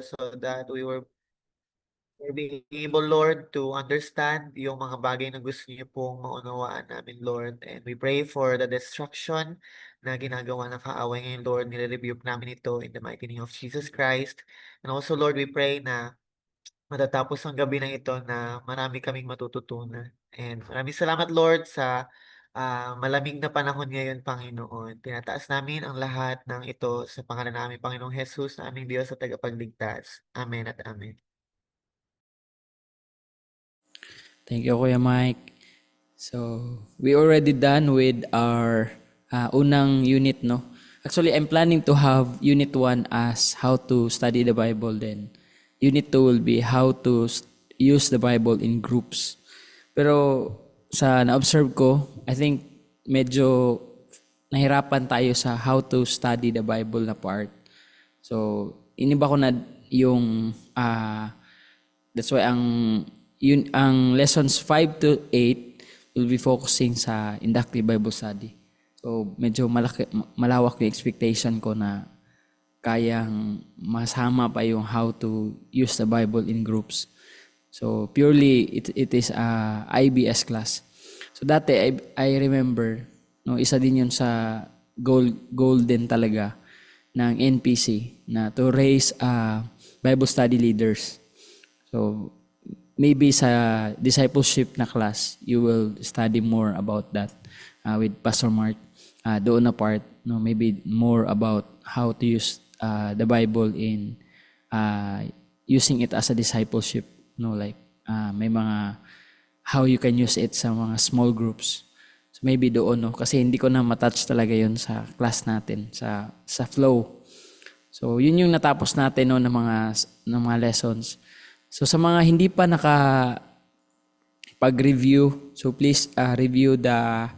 so that we're being able, Lord, to understand yung mga bagay na gusto niyo pong maunawaan namin, Lord. And we pray for the destruction na ginagawa ng kaaway ngayon, Lord. Nire-rebuke namin ito in the mighty name of Jesus Christ. And also, Lord, we pray na matatapos ang gabi na ito na marami kaming matututunan. And maraming salamat, Lord, sa malamig na panahon ngayon, Panginoon. Tinataas namin ang lahat ng ito sa pangalan namin, Panginoong Jesus, na aming Diyos at tagapagligtas. Amen at amen. Thank you, Kuya Mike. So, we already done with our unang unit, no? Actually, I'm planning to have Unit 1 as how to study the Bible. Then, Unit 2 will be how to use the Bible in groups. Pero, sa na-observe ko, I think medyo nahirapan tayo sa how to study the Bible na part. So, iniba ko na yung, that's why ang lessons 5 to 8 will be focusing sa inductive Bible study. So, medyo malawak yung expectation ko na kayang masama pa yung how to use the Bible in groups. So, purely, it is a IBS class. So, dati, I remember, no, isa din yun sa goal din talaga ng NPC na to raise Bible study leaders. So, maybe sa discipleship na class, you will study more about that with Pastor Mark. Doon na part, no, maybe more about how to use the Bible in using it as a discipleship, no, like may mga how you can use it sa mga small groups. So maybe doon, no, kasi hindi ko na matouch talaga yon sa class natin, sa flow. So yun yung natapos natin, no, ng mga lessons. So sa mga hindi pa pag-review, so please review the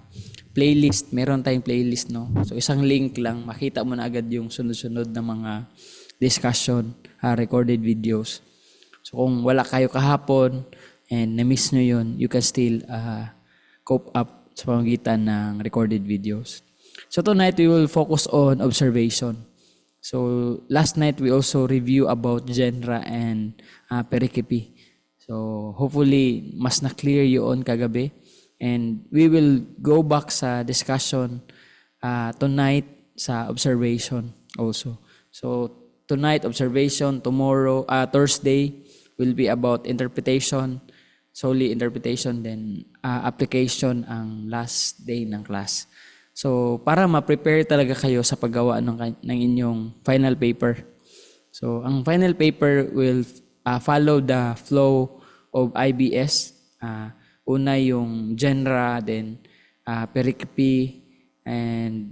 playlist. Meron tayong playlist, no? So isang link lang, makita mo na agad yung sunod-sunod na mga discussion, recorded videos. So kung wala kayo kahapon and na-miss nyo yun, you can still cope up sa pamamagitan ng recorded videos. So tonight we will focus on observation. So last night we also review about genre and pericope. So hopefully mas na-clear yun kagabi. And we will go back sa discussion tonight sa observation also. So tonight observation, tomorrow, Thursday will be about interpretation, solely interpretation, then application ang last day ng class. So, para ma-prepare talaga kayo sa paggawa ng inyong final paper. So, ang final paper will follow the flow of IBS. Una yung genre, then pericope, and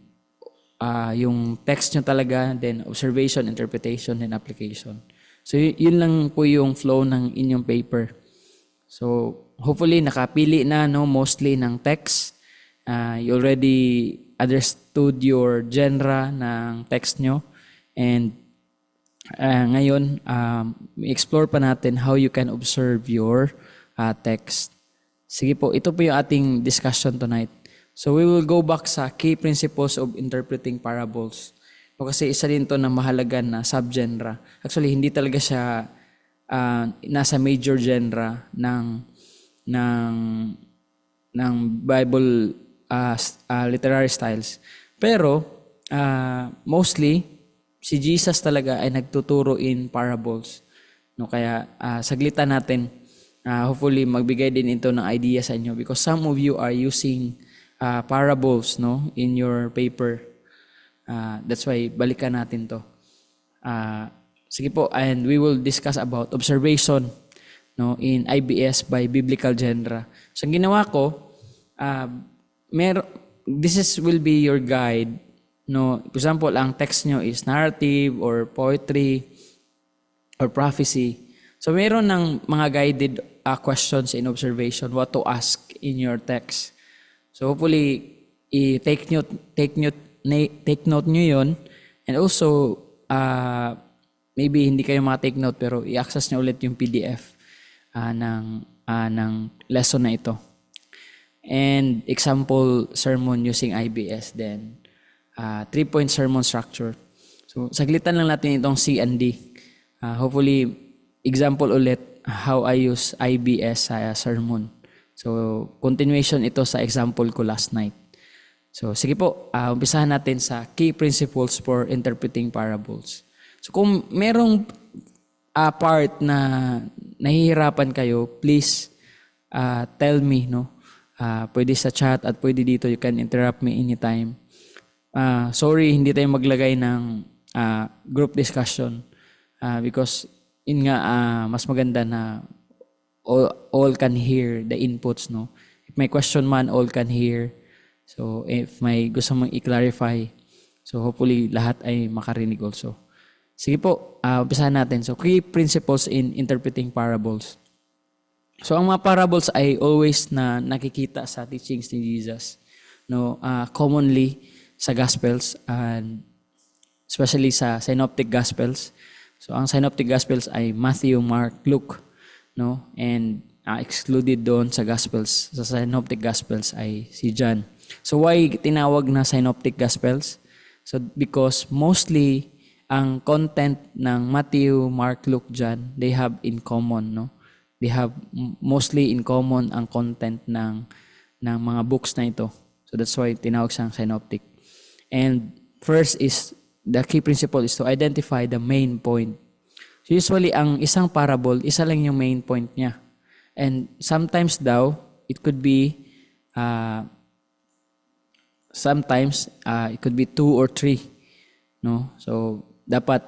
yung text nyo talaga, then observation, interpretation, then application. So, yun lang po yung flow ng inyong paper. So, hopefully, nakapili na, no, mostly ng text. You already understood your genre ng text nyo. And ngayon, explore pa natin how you can observe your text. Sige po, ito po yung ating discussion tonight. So we will go back sa key principles of interpreting parables. So, kasi isa din to na mahalaga na subgenre. Actually, hindi talaga siya nasa major genre ng Bible literary styles. Pero mostly si Jesus talaga ay nagtuturo in parables. No, kaya saglitan natin, hopefully magbigay din ito ng idea sa inyo because some of you are using parables, no, in your paper. That's why balikan natin to. Sige po, and we will discuss about observation, no, in IBS by biblical genre. So ang ginawa ko, will be your guide, no. For example, ang text nyo is narrative or poetry or prophecy. So meron ng mga guided questions in observation, what to ask in your text. So hopefully take note nyo yun. And also maybe hindi kayo take note pero i-access nyo ulit yung PDF ng lesson na ito. And example sermon using IBS, then 3-point sermon structure. So saglitan lang natin itong C and D. Hopefully, example ulit how I use IBS sa sermon. So, continuation ito sa example ko last night. So, sige po, umpisahan natin sa key principles for interpreting parables. So, kung merong part na nahihirapan kayo, please tell me, no? Pwede sa chat at pwede dito. You can interrupt me anytime. Sorry, hindi tayo maglagay ng group discussion because yun nga, mas maganda na all can hear the inputs, no? If may question man, all can hear. So, if may gusto mong i-clarify, so hopefully lahat ay makarinig also. Sige po, umpisahan natin. So, key principles in interpreting parables. So, ang mga parables ay always na nakikita sa teachings ni Jesus. No, commonly sa Gospels and especially sa Synoptic Gospels. So, ang Synoptic Gospels ay Matthew, Mark, Luke. No? And excluded doon sa Gospels, sa Synoptic Gospels ay si John. So, why tinawag na Synoptic Gospels? So, because mostly ang content ng Matthew, Mark, Luke, John, they have in common, no? They have mostly in common ang content ng mga books na ito. So that's why tinawag siyang synoptic. And first is, the key principle is to identify the main point. So usually, ang isang parable, isa lang yung main point niya. And sometimes daw, it could be, it could be 2 or 3. No? So, dapat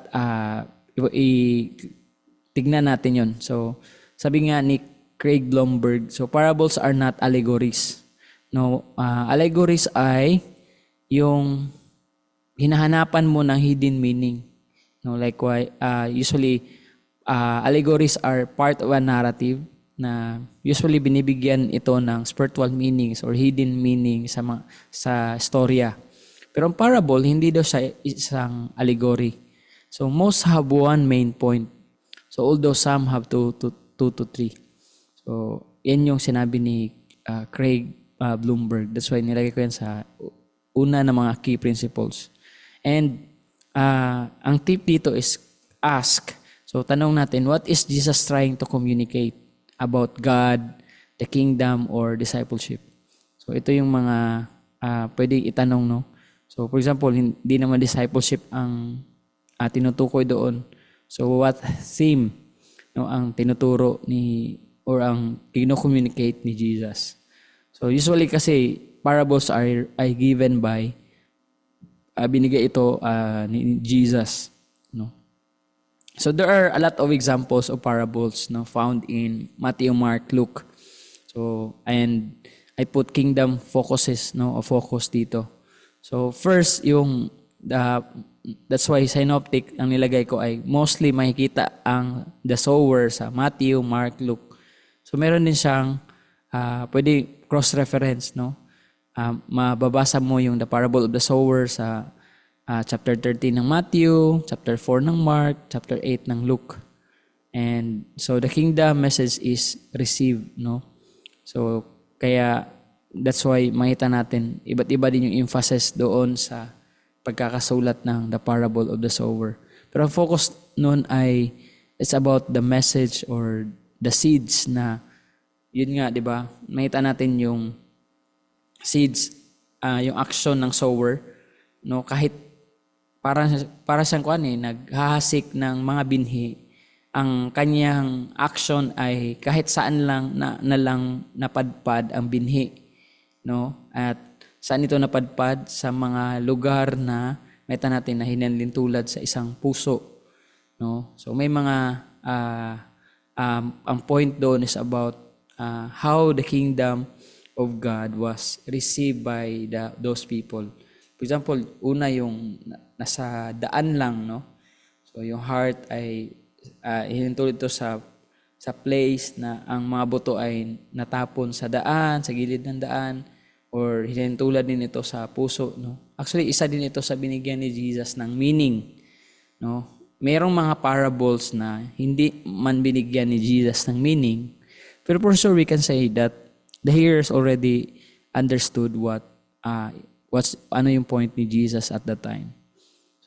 tignan natin yon. So, sabi nga ni Craig Blomberg, so parables are not allegories. No, allegories ay yung hinahanapan mo ng hidden meaning. No, like usually allegories are part of a narrative na usually binibigyan ito ng spiritual meanings or hidden meaning sa storya. Pero ang parable hindi daw siya isang allegory. So most have one main point. So although some have two to three. So, yan yung sinabi ni Craig Bloomberg. That's why nilagay ko yan sa una ng mga key principles. And ang tip dito is ask. So, tanong natin, what is Jesus trying to communicate about God, the kingdom, or discipleship? So, ito yung mga pwede itanong, no? So, for example, hindi naman discipleship ang tinutukoy doon. So, what theme no ang tinuturo ni or ang kino-communicate ni Jesus? So usually kasi parables are given by binigay ito ni Jesus, no? So there are a lot of examples of parables, no, found in Matthew, Mark, Luke. So and I put kingdom focuses, no, o focus dito. So first yung that's why synoptic ang nilagay ko ay mostly makikita ang the sower sa Matthew, Mark, Luke. So meron din siyang pwede cross-reference, no? Mababasa mo yung the parable of the sower sa chapter 13 ng Matthew, chapter 4 ng Mark, chapter 8 ng Luke. And so the kingdom message is received, no? So kaya that's why makita natin iba't iba din yung emphasis doon sa pagkakasulat ng the parable of the sower. Pero ang focus nun ay it's about the message or the seeds na yun nga, di ba? Makita natin yung seeds, yung action ng sower, no? Kahit para siyang naghahasik ng mga binhi, ang kanyang action ay kahit saan lang na lang napadpad ang binhi, no? At saan ito napadpad? Sa mga lugar na makita natin na hinanlintulad sa isang puso, no? So may mga ang point doon is about how the kingdom of God was received by those people. For example, una yung nasa daan lang, no? So yung heart ay hinintulad ito sa place na ang mga buto ay natapon sa daan, sa gilid ng daan, or hinintulad din ito sa puso, no? Actually, isa din ito sa binigyan ni Jesus ng meaning, no? Merong mga parables na hindi man binigyan ni Jesus ng meaning, pero for sure we can say that the hearers already understood ano yung point ni Jesus at that time.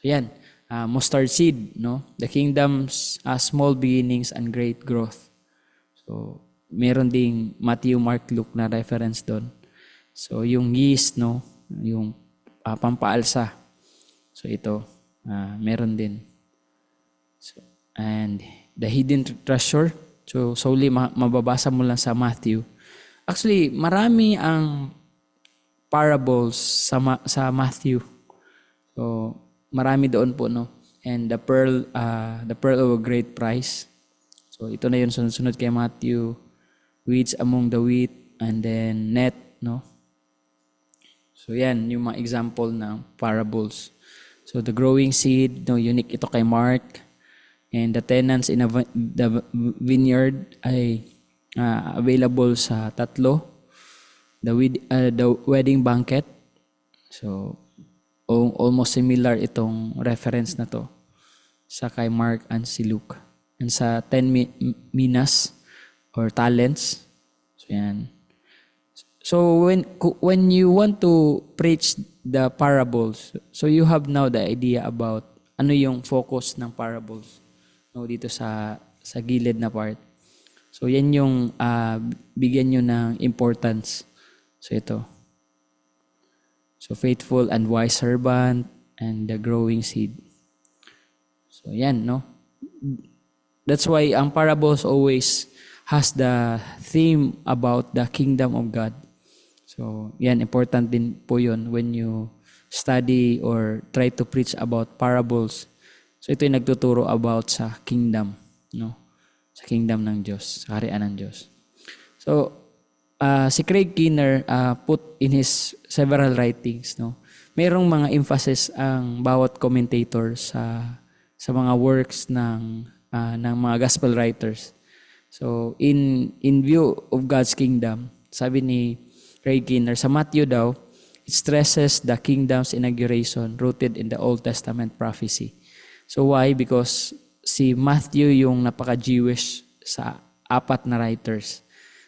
So yan. mustard seed, no? The kingdom's small beginnings and great growth. So, meron ding Matthew, Mark, Luke na reference doon. So, yung yeast, no? Yung pampaalsa. So, ito, meron din. So, and the hidden treasure. So, solely mababasa mo lang sa Matthew. Actually, marami ang parables sa Matthew. So, marami doon po, no? And the pearl of a great price. So, ito na yun, sunod-sunod kay Matthew. Weeds among the wheat, and then net, no? So, yan, yung mga example ng parables. So, the growing seed, no, unique ito kay Mark. And the tenants in the vineyard ay available sa tatlo. The wedding banquet. So, almost similar itong reference na to sa kay Mark and si Luke. And sa 10 minas or talents. So, yan. So, when you want to preach the parables, so you have now the idea about ano yung focus ng parables, no, dito sa gilid na part. So, yan yung bigyan nyo ng importance. So, ito. So, faithful and wise servant and the growing seed. So, yan, no? That's why ang parables always has the theme about the kingdom of God. So, yan, important din po yun when you study or try to preach about parables. So, ito yung nagtuturo about sa kingdom, no? Sa kingdom ng Diyos, sa harian ng Diyos. So, si Craig Keener put in his several writings, no? Mayroong mga emphasis ang bawat commentator sa mga works ng mga gospel writers. So, in view of God's kingdom, sabi ni Craig Keener, sa Matthew daw, it stresses the kingdom's inauguration rooted in the Old Testament prophecy. So why? Because si Matthew yung napaka-Jewish sa apat na writers.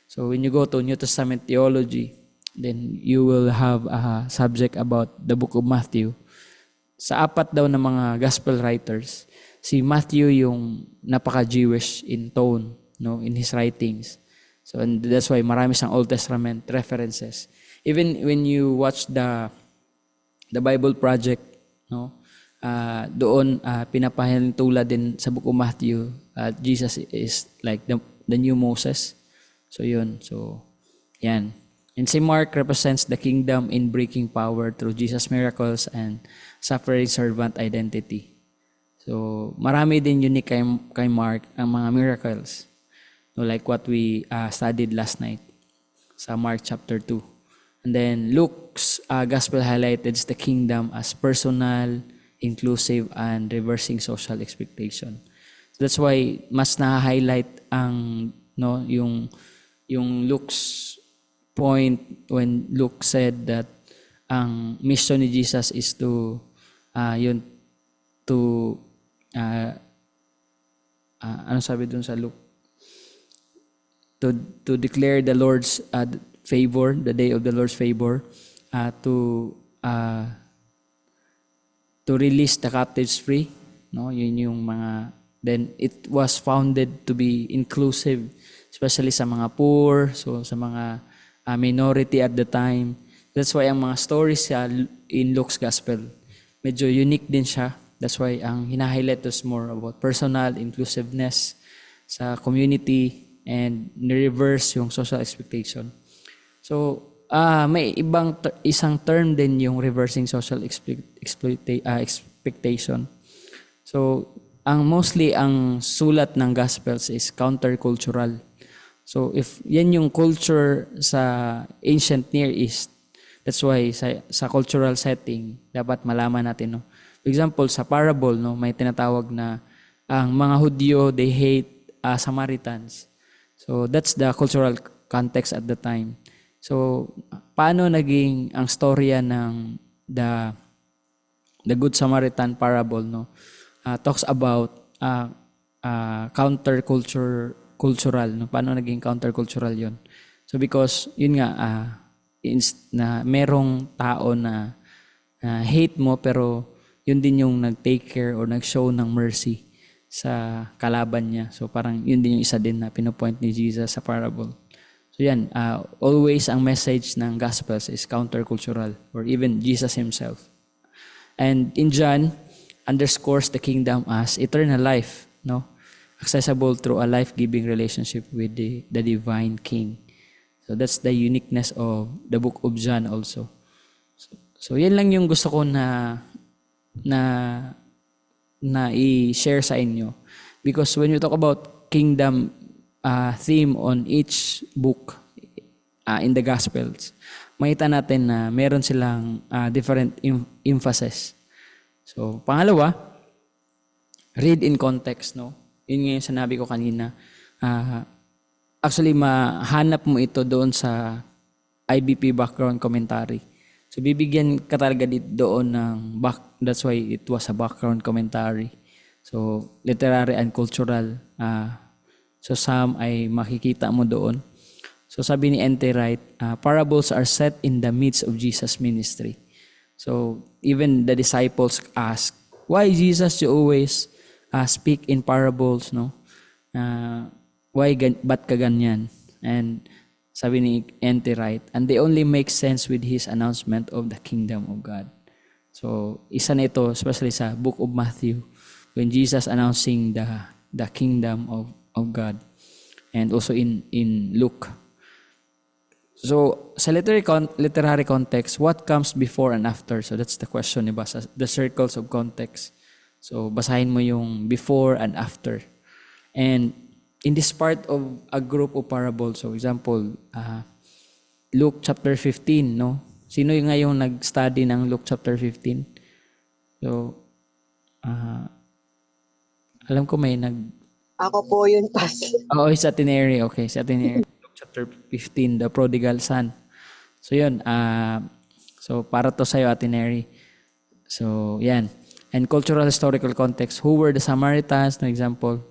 So when you go to New Testament theology, then you will have a subject about the book of Matthew. Sa apat daw na mga gospel writers, si Matthew yung napaka-Jewish in tone, no, in his writings. So and that's why marami siyang Old Testament references. Even when you watch the Bible Project, no, doon pinapahintula din sa book of Matthew, Jesus is like the new Moses. So yun, so yan. And si Mark represents the kingdom in breaking power through Jesus' miracles and suffering servant identity. So marami din unique kay Mark ang mga miracles. No, like what we studied last night sa Mark chapter 2. And then Luke's gospel highlighted the kingdom as personal, inclusive, and reversing social expectation. So that's why mas na-highlight ang yung Luke's point when Luke said that ang mission ni Jesus is to ano sabi dun sa Luke? To declare the Lord's favor, the day of the Lord's favor, to release the captives free, no? Yun yung mga, then it was founded to be inclusive, especially sa mga poor, so sa mga minority at the time. That's why ang mga stories in Luke's gospel medyo unique din siya. That's why ang hina-highlight is more about personal inclusiveness sa community and reverse yung social expectation. So, may isang term din yung reversing social expectation. So, mostly ang sulat ng Gospels is countercultural. So, if yan yung culture sa ancient Near East, that's why sa cultural setting, dapat malaman natin, no? For example, sa parable, no, may tinatawag na ang mga Hudyo, they hate Samaritans. So, that's the cultural context at the time. So, paano naging ang storya ng the Good Samaritan parable, no? Talks about cultural, no? Paano naging countercultural 'yon? So because yun nga na merong tao na hate mo pero yun din yung nag-take care or nag-show ng mercy sa kalaban niya. So parang yun din yung isa din na pinopoint ni Jesus sa parable. So yan, always ang message ng Gospels is countercultural or even Jesus himself. And in John, underscores the kingdom as eternal life, no? Accessible through a life-giving relationship with the divine King. So that's the uniqueness of the book of John also. So yan lang yung gusto ko na i-share sa inyo. Because when you talk about kingdom theme on each book in the Gospels, makita natin na meron silang different emphasis. So, pangalawa, read in context, no? Yun nga yung sinabi ko kanina. Actually, mahanap mo ito doon sa IBP background commentary. So, bibigyan ka talaga doon ng that's why it was a background commentary. So, literary and cultural. So, some ay makikita mo doon. So, sabi ni N.T. Wright, parables are set in the midst of Jesus' ministry. So, even the disciples ask, why Jesus you always speak in parables, no? Ba't ka ganyan? And sabi ni N.T. Wright, and they only make sense with his announcement of the kingdom of God. So, isa na ito, especially sa book of Matthew, when Jesus announcing the kingdom of God. And also in Luke. So, sa literary context, what comes before and after? So, that's the question, diba? The circles of context. So, basahin mo yung before and after. And in this part of a group of parables, so example, Luke chapter 15, no? Sino yung ngayong nag-study ng Luke chapter 15? So, alam ko may Ako po yun, Pastor. Oo, sa itinerary. Okay, sa itinerary. Chapter 15, the prodigal son. So yun, so para to sa'yo itinerary. So yan. And cultural historical context, who were the Samaritans, no example,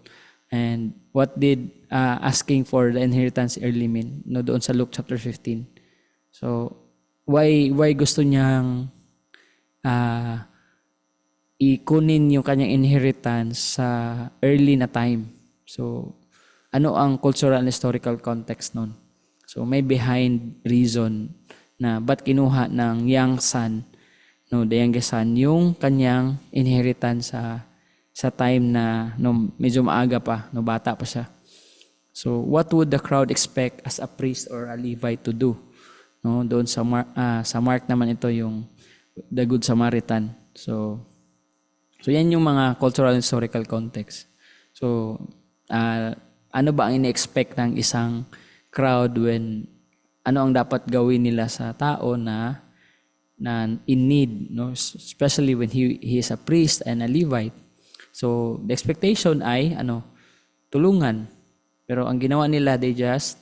and what did asking for the inheritance early mean, no, doon sa Luke chapter 15. So why gusto niyang ikunin yung kanyang inheritance sa early na time. So ano ang cultural and historical context nun? So may behind reason na ba't kinuha ng young son, no, the youngest son, yung kanyang inheritance sa time na no, medyo maaga pa, no, bata pa siya. So what would the crowd expect as a priest or a Levite to do? No, doon sa Mark naman ito yung the Good Samaritan. So yan yung mga cultural and historical context. So ano ba ang ini-expect ng isang crowd when ano ang dapat gawin nila sa tao na in need, no, especially when he is a priest and a Levite. So the expectation ay tulungan. Pero ang ginawa nila, they just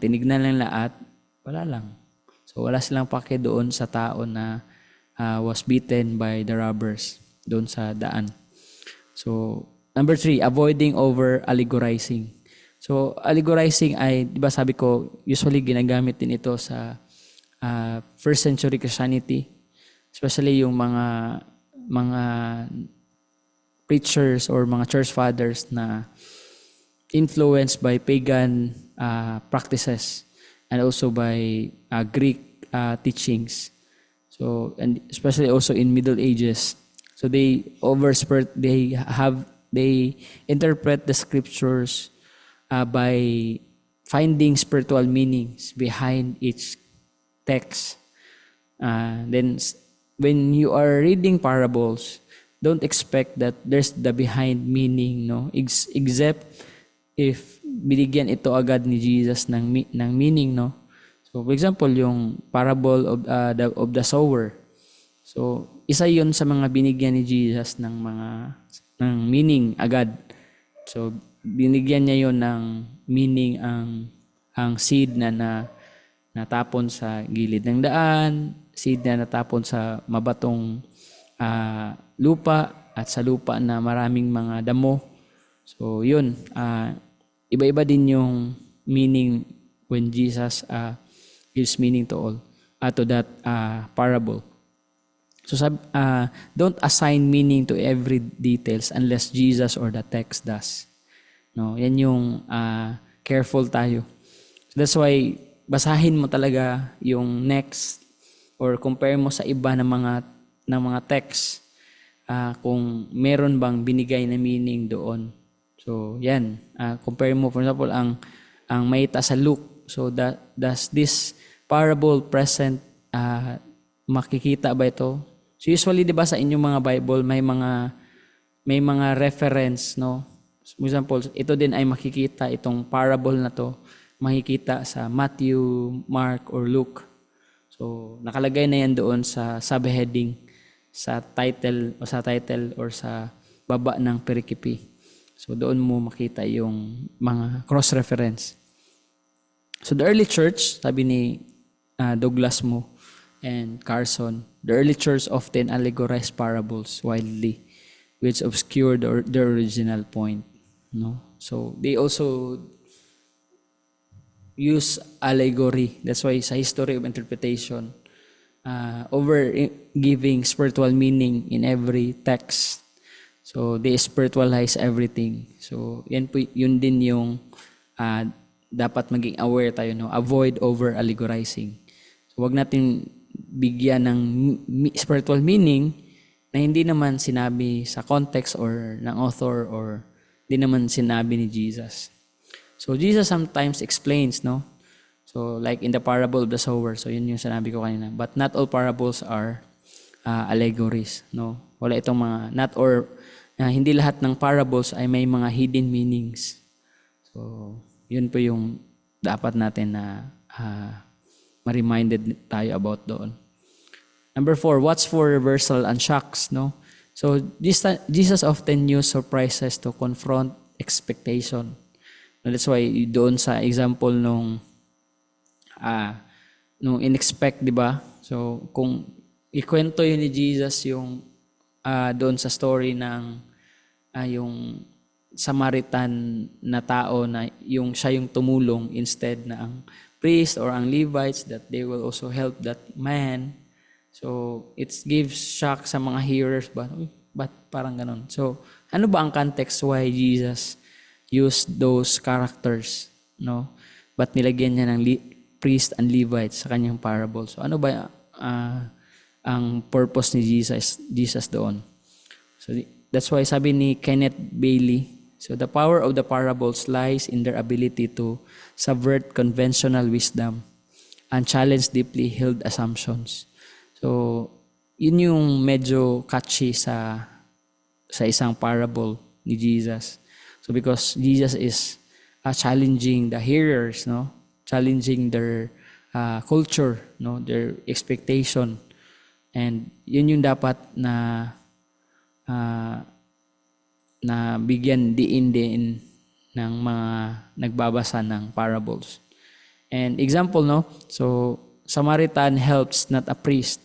tinignan lang lahat, wala lang. So wala silang pake doon sa tao na was beaten by the robbers doon sa daan. So number 3, avoiding over allegorizing. So, allegorizing ay, di ba sabi ko, usually ginagamit din ito sa first century Christianity. Especially yung mga preachers or mga church fathers na influenced by pagan practices and also by Greek teachings. So, and especially also in Middle Ages. So, they interpret the scriptures by finding spiritual meanings behind each text. Then when you are reading parables, don't expect that there's the behind meaning, no? Except if binigyan ito agad ni Jesus ng meaning, no? So for example, yung parable of the sower. So isa 'yon sa mga binigyan ni Jesus ng meaning agad. So binigyan niya 'yon ng meaning ang seed na natapon sa gilid ng daan, seed na natapon sa mabatong lupa at sa lupa na maraming mga damo. So yun, iba-iba din yung meaning when Jesus gives meaning to all, to that parable. So don't assign meaning to every details unless Jesus or the text does. No, yan yung careful tayo. That's why basahin mo talaga yung next or compare mo sa iba ng mga text kung meron bang binigay na meaning doon. So yan, compare mo for example ang maita sa Luke. So does this parable present makikita ba ito? So usually 'di ba sa inyong mga Bible may mga reference, no? For example, ito din ay makikita itong parable na to makikita sa Matthew, Mark or Luke. So nakalagay na yan doon sa subheading sa title or sa baba ng perikipi. So doon mo makita yung mga cross reference. So the early church, sabi ni Douglas Moo and Carson, the early church often allegorized parables widely, which obscured the original point. No, so they also use allegory. That's why sa history of interpretation, over giving spiritual meaning in every text. So they spiritualize everything. So yun din yung dapat maging aware tayo, no? Avoid over allegorizing. So wag natin bigyan ng spiritual meaning na hindi naman sinabi sa context or ng author or hindi naman sinabi ni Jesus. So Jesus sometimes explains, no? So like in the parable of the sower. So yun yung sinabi ko kanina. But not all parables are allegories, no? Wala itong mga hindi lahat ng parables ay may mga hidden meanings. So yun po yung dapat natin na ma-reminded tayo about doon. Number 4, watch for reversal and shocks, no? So Jesus often used surprises to confront expectation. That's why doon sa example nung in-expect, di ba? So kung ikwento yun ni Jesus yung doon sa story ng yung Samaritan na tao na siya yung tumulong instead na ang priest or ang Levites that they will also help that man. So it gives shock sa mga hearers ba? Ba't parang ganun? So ano ba ang context why Jesus used those characters, no? Ba't nilagyan niya ng priest and Levites sa kanyang parable? So ano ba ang purpose ni Jesus doon? So that's why sabi ni Kenneth Bailey, so the power of the parables lies in their ability to subvert conventional wisdom and challenge deeply held assumptions. So yun yung medyo catchy sa isang parable ni Jesus. So because Jesus is challenging the hearers, no? Challenging their culture, no? Their expectation. And yun yung dapat na bigyan diin ng mga nagbabasa ng parables. And example, no? So Samaritan helps not a priest.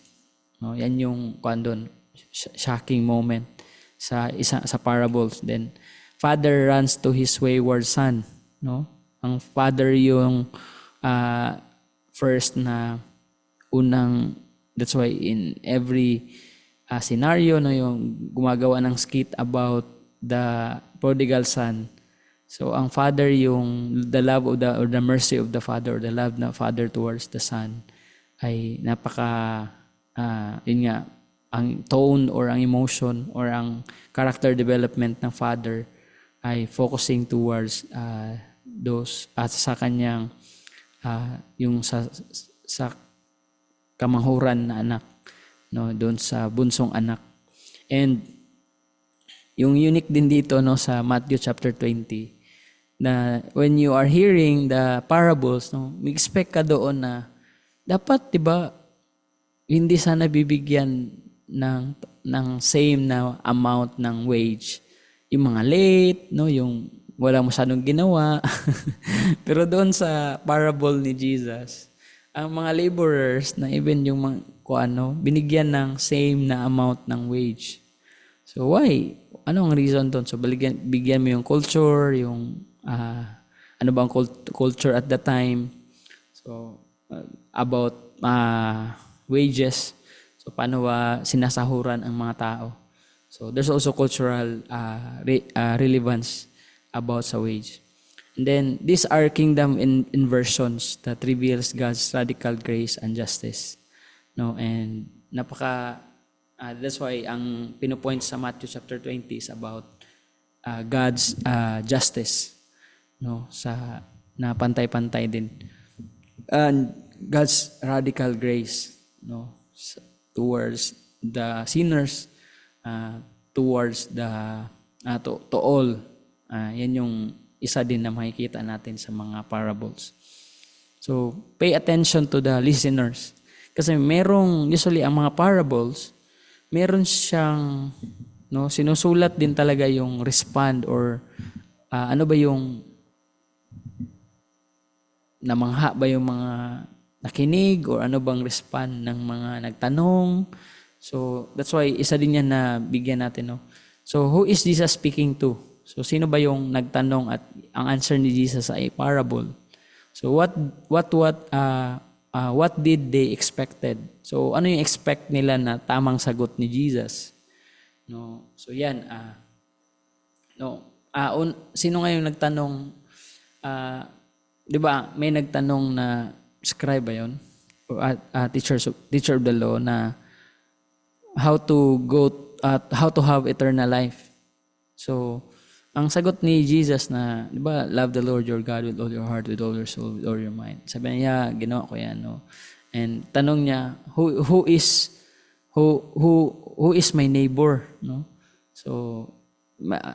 No, yan yung doon, shocking moment sa parables. Then father runs to his wayward son, no? Ang father yung first na unang, that's why in every scenario, no, yung gumagawa ng skit about the prodigal son. So ang father yung the love of or the mercy of the father or the love ng father towards the son ay napaka yun nga, ang tone or ang emotion or ang character development ng father ay focusing towards those at sa kanyang yung sa kamanghuran na anak, no, doon sa bunsong anak. And yung unique din dito, no, sa Matthew chapter 20 na when you are hearing the parables, no, mag-expect ka doon na dapat, 'di ba, hindi sana bibigyan ng same na amount ng wage. Yung mga late, no, yung wala masyadong ginawa. Pero doon sa parable ni Jesus, ang mga laborers na even yung mga binigyan ng same na amount ng wage. So why? Ano ang reason doon? So bigyan mo yung culture, yung ano bang culture at the time. So about wages. So paano sinasahuran ang mga tao. So there's also cultural relevance about sa wage. And then these are kingdom inversions that reveals God's radical grace and justice. No, and that's why ang pinupoint sa Matthew chapter 20 is about God's justice, no, sa na pantay-pantay din, and God's radical grace, no, towards the sinners, towards the to all. Yan yung isa din na makikita natin sa mga parables. So pay attention to the listeners, kasi usually ang mga parables, meron siyang, no, sinusulat din talaga yung respond or ano ba yung namangha ba yung mga nakinig, or ano bang respond ng mga nagtanong. So that's why isa din yan na bigyan natin, no. So who is Jesus speaking to? So sino ba yung nagtanong at ang answer ni Jesus ay parable? So what did they expected? So ano yung expect nila na tamang sagot ni Jesus? No. So yan, sino ngayong nagtanong, 'di ba? May nagtanong na scribe ba 'yon? O teacher of the law na how to have eternal life. So ang sagot ni Jesus na, 'di ba, love the Lord your God with all your heart, with all your soul, with all your mind. Sabi niya, ginawa ko 'yan, no. And tanong niya, who is my neighbor, no? So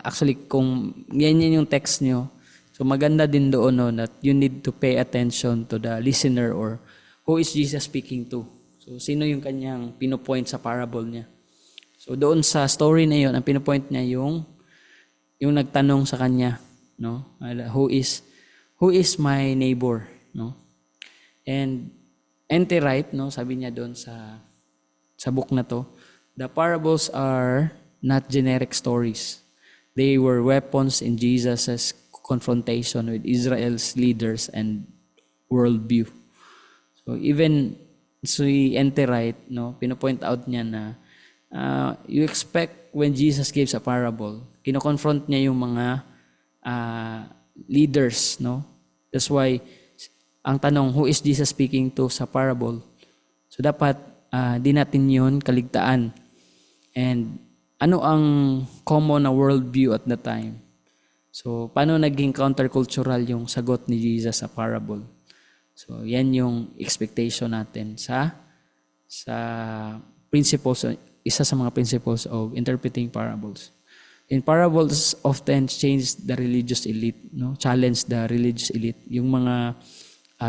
actually kung yan yung text niyo, so maganda din doon, no, that you need to pay attention to the listener, or who is Jesus speaking to. So sino yung kanyang pinopoint sa parable niya. So doon sa story na yun, ang pinopoint niya yung nagtanong sa kanya, no? Who is my neighbor, no? And N.T. Wright, no, sabi niya doon sa book na to, the parables are not generic stories. They were weapons in Jesus' confrontation with Israel's leaders and worldview. So even si N.T. Wright, no, pinopoint out niya na you expect when Jesus gives a parable, kino-confront niya yung mga leaders, no? That's why ang tanong, who is Jesus speaking to sa parable? So dapat di natin yun kaligtaan. And ano ang common na worldview at the time? So paano naging countercultural yung sagot ni Jesus sa parable? So yan yung expectation natin sa principles, isa sa mga principles of interpreting parables. In parables often challenge the religious elite, no? Challenge the religious elite, yung mga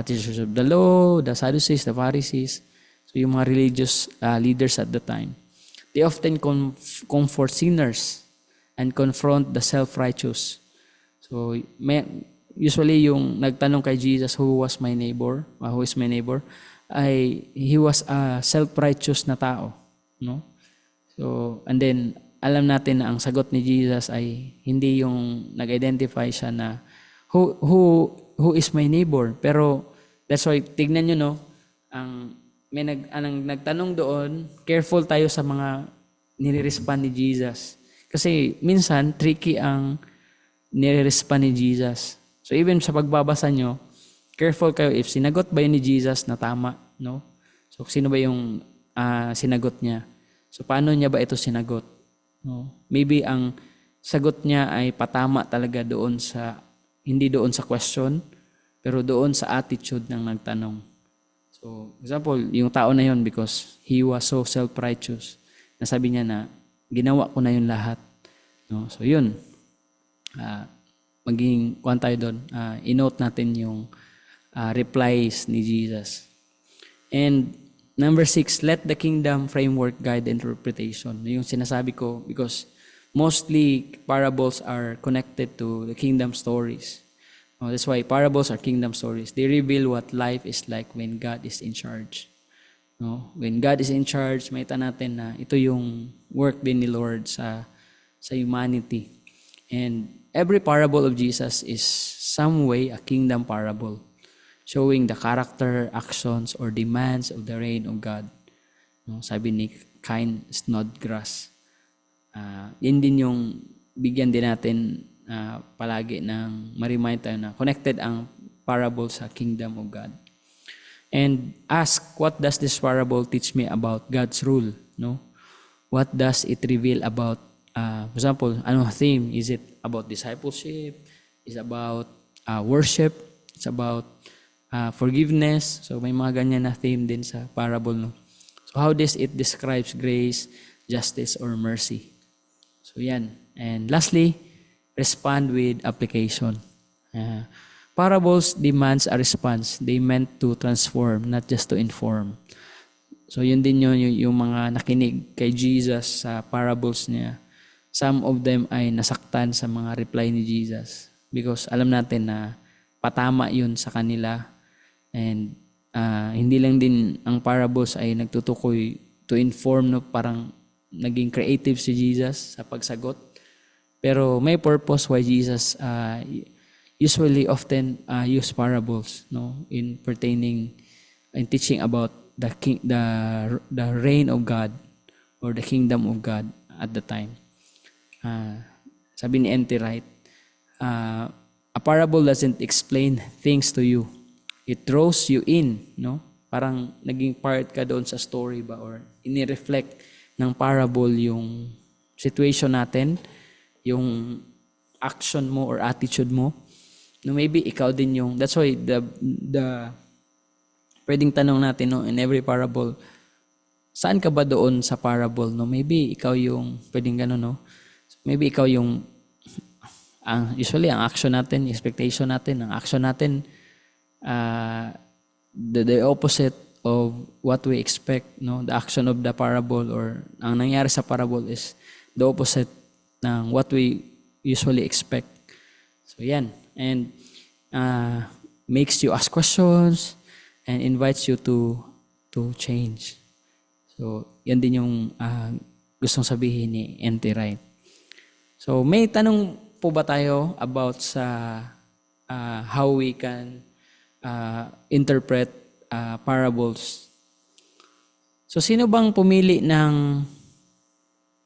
teachers of the law, the Sadducees, the Pharisees, so yung mga religious leaders at the time. They often comfort sinners and confront the self-righteous. So usually yung nagtanong kay Jesus, who is my neighbor, ay he was a self-righteous na tao, no? So and then alam natin na ang sagot ni Jesus ay hindi yung nag-identify siya na who is my neighbor. Pero that's why tignan niyo, no, ang nagtanong doon, careful tayo sa mga nire-respond ni Jesus. Kasi minsan tricky ang nire-respond ni Jesus. So even sa pagbabasa nyo, careful kayo if sinagot ba yun ni Jesus na tama, no? So sino ba yung sinagot niya? So paano niya ba ito sinagot? No? Maybe ang sagot niya ay patama talaga doon sa, hindi doon sa question, pero doon sa attitude ng nagtanong. So, example, yung tao na yun, because he was so self-righteous, nasabi niya na, ginawa ko na yun lahat. No? So, yun. Maging, kuhan tayo doon, inote natin yung replies ni Jesus. And number 6, let the kingdom framework guide interpretation. Yung sinasabi ko, because mostly parables are connected to the kingdom stories. That's why parables are kingdom stories. They reveal what life is like when God is in charge. No? When God is in charge, makita natin na ito yung work din ni Lord sa humanity. And every parable of Jesus is some way a kingdom parable, showing the character, actions, or demands of the reign of God. No? Sabi ni Cain, Snodgrass. Yun din yung bigyan din natin palagi ng ma-remind tayo na connected ang parable sa kingdom of God. And ask, what does this parable teach me about God's rule? No? What does it reveal about, for example, anong theme? Is it about discipleship? Is it about worship? It's about forgiveness. So may mga ganyan na theme din sa parable. No? So how does it describes grace, justice, or mercy? So yan. And lastly, respond with application. Parables demands a response. They meant to transform, not just to inform. So yun din yung mga nakinig kay Jesus sa parables niya. Some of them ay nasaktan sa mga reply ni Jesus because alam natin na patama yun sa kanila. And hindi lang din ang parables ay nagtutukoy to inform, no? Parang naging creative si Jesus sa pagsagot. Pero may purpose why Jesus usually often use parables, no, in pertaining in teaching about the reign of God or the kingdom of God at the time. Sabi ni N.T. Wright, a parable doesn't explain things to you. It throws you in, no? Parang naging part ka doon sa story ba or ini-reflect ng parable yung situation natin, yung action mo or attitude mo. No, maybe ikaw din yung, that's why the pwedeng tanong natin, no, in every parable, saan ka ba doon sa parable? No, maybe ikaw yung pwedeng gano'n, no? Maybe ikaw yung usually ang action natin, expectation natin, ang action natin the opposite of what we expect, no? The action of the parable or ang nangyari sa parable is the opposite ng what we usually expect. So yan. And makes you ask questions and invites you to change. So, yan din yung gustong sabihin ni N.T. Wright. So, may tanong po ba tayo about sa how we can interpret parables? So, sino bang pumili ng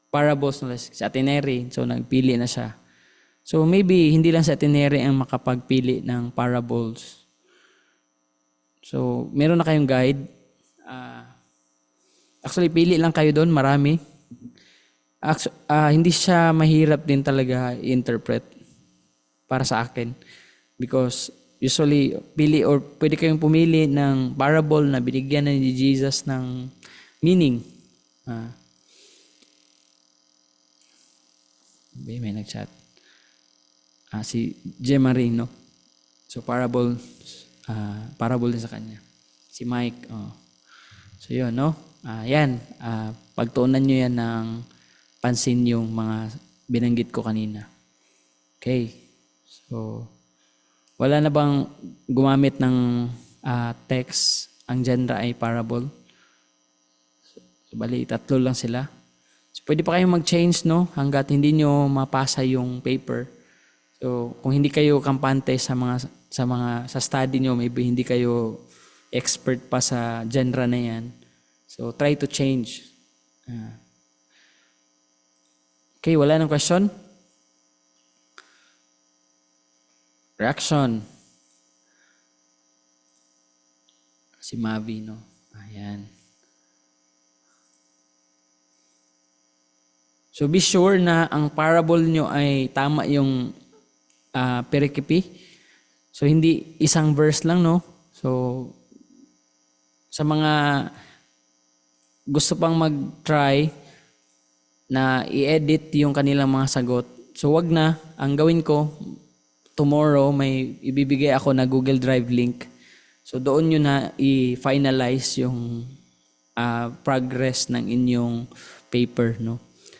parables? Si Ateneri. So, nagpili na siya. So maybe hindi lang sa Atenere ang makapagpili ng parables. So meron na kayong guide. Actually pili lang kayo doon, marami. Hindi siya mahirap din talaga i-interpret para sa akin. Because usually pili or pwede kayong pumili ng parable na binigyan na ni Jesus ng meaning. May nag-chat. Si Jemarie, no? So parable din sa kanya. Si Mike, So yun, no? Yan, pagtuunan nyo yan ng pansin yung mga binanggit ko kanina. Okay. So, wala na bang gumamit ng text? Ang genre ay parable. So, bali, 3 lang sila. So, pwede pa kayong mag-change, no? Hanggat hindi nyo mapasa yung paper. So, kung hindi kayo kampante sa study nyo, maybe hindi kayo expert pa sa genre na yan. So, try to change. Okay, wala nang question? Reaction. Si Mavi, no? Ayan. So, be sure na ang parable nyo ay tama yung pericope. So, hindi isang verse lang, no? So, sa mga gusto pang mag-try na i-edit yung kanilang mga sagot, so wag na. Ang gawin ko, tomorrow, may ibibigay ako na Google Drive link. So, doon nyo na i-finalize yung progress ng inyong paper, no?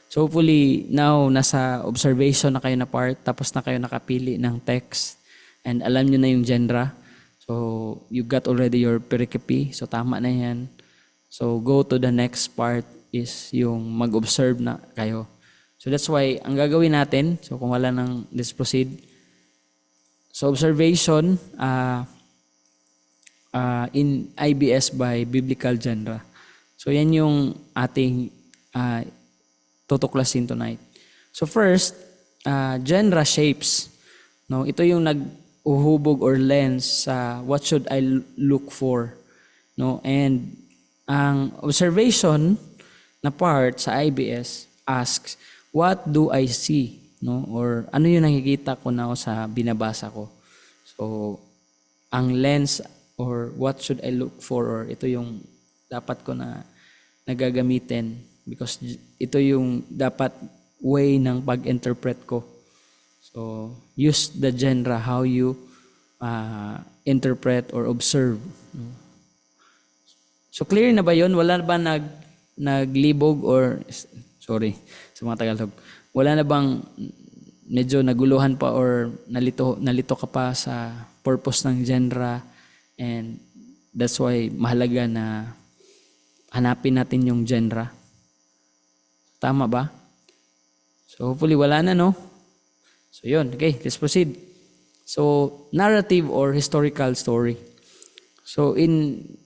So hopefully now nasa observation na kayo na part, tapos na kayo nakapili ng text and alam nyo na yung genre. So you got already your pericope, so tama na yan. So go to the next part is yung mag-observe na kayo. So that's why ang gagawin natin, so kung wala nang, let's proceed. So observation in IBS by biblical genre. So yan yung ating tutuklasin tonight. So first, genre shapes. No, ito yung nag-uhubog or lens sa what should I look for. No, and ang observation na part sa IBS asks, what do I see? No, or ano yung nakikita ko na sa binabasa ko. So ang lens or what should I look for, or ito yung dapat ko na nagagamitin because ito yung dapat way ng pag-interpret ko. So, use the genre how you interpret or observe. So, clear na ba yun? Wala na ba naglibog or, sorry, sa mga Tagalog, wala na bang medyo naguluhan pa or nalito ka pa sa purpose ng genre, and that's why mahalaga na hanapin natin yung genre. Tama ba? So hopefully wala na, no? So yun, okay, let's proceed. So narrative or historical story. So in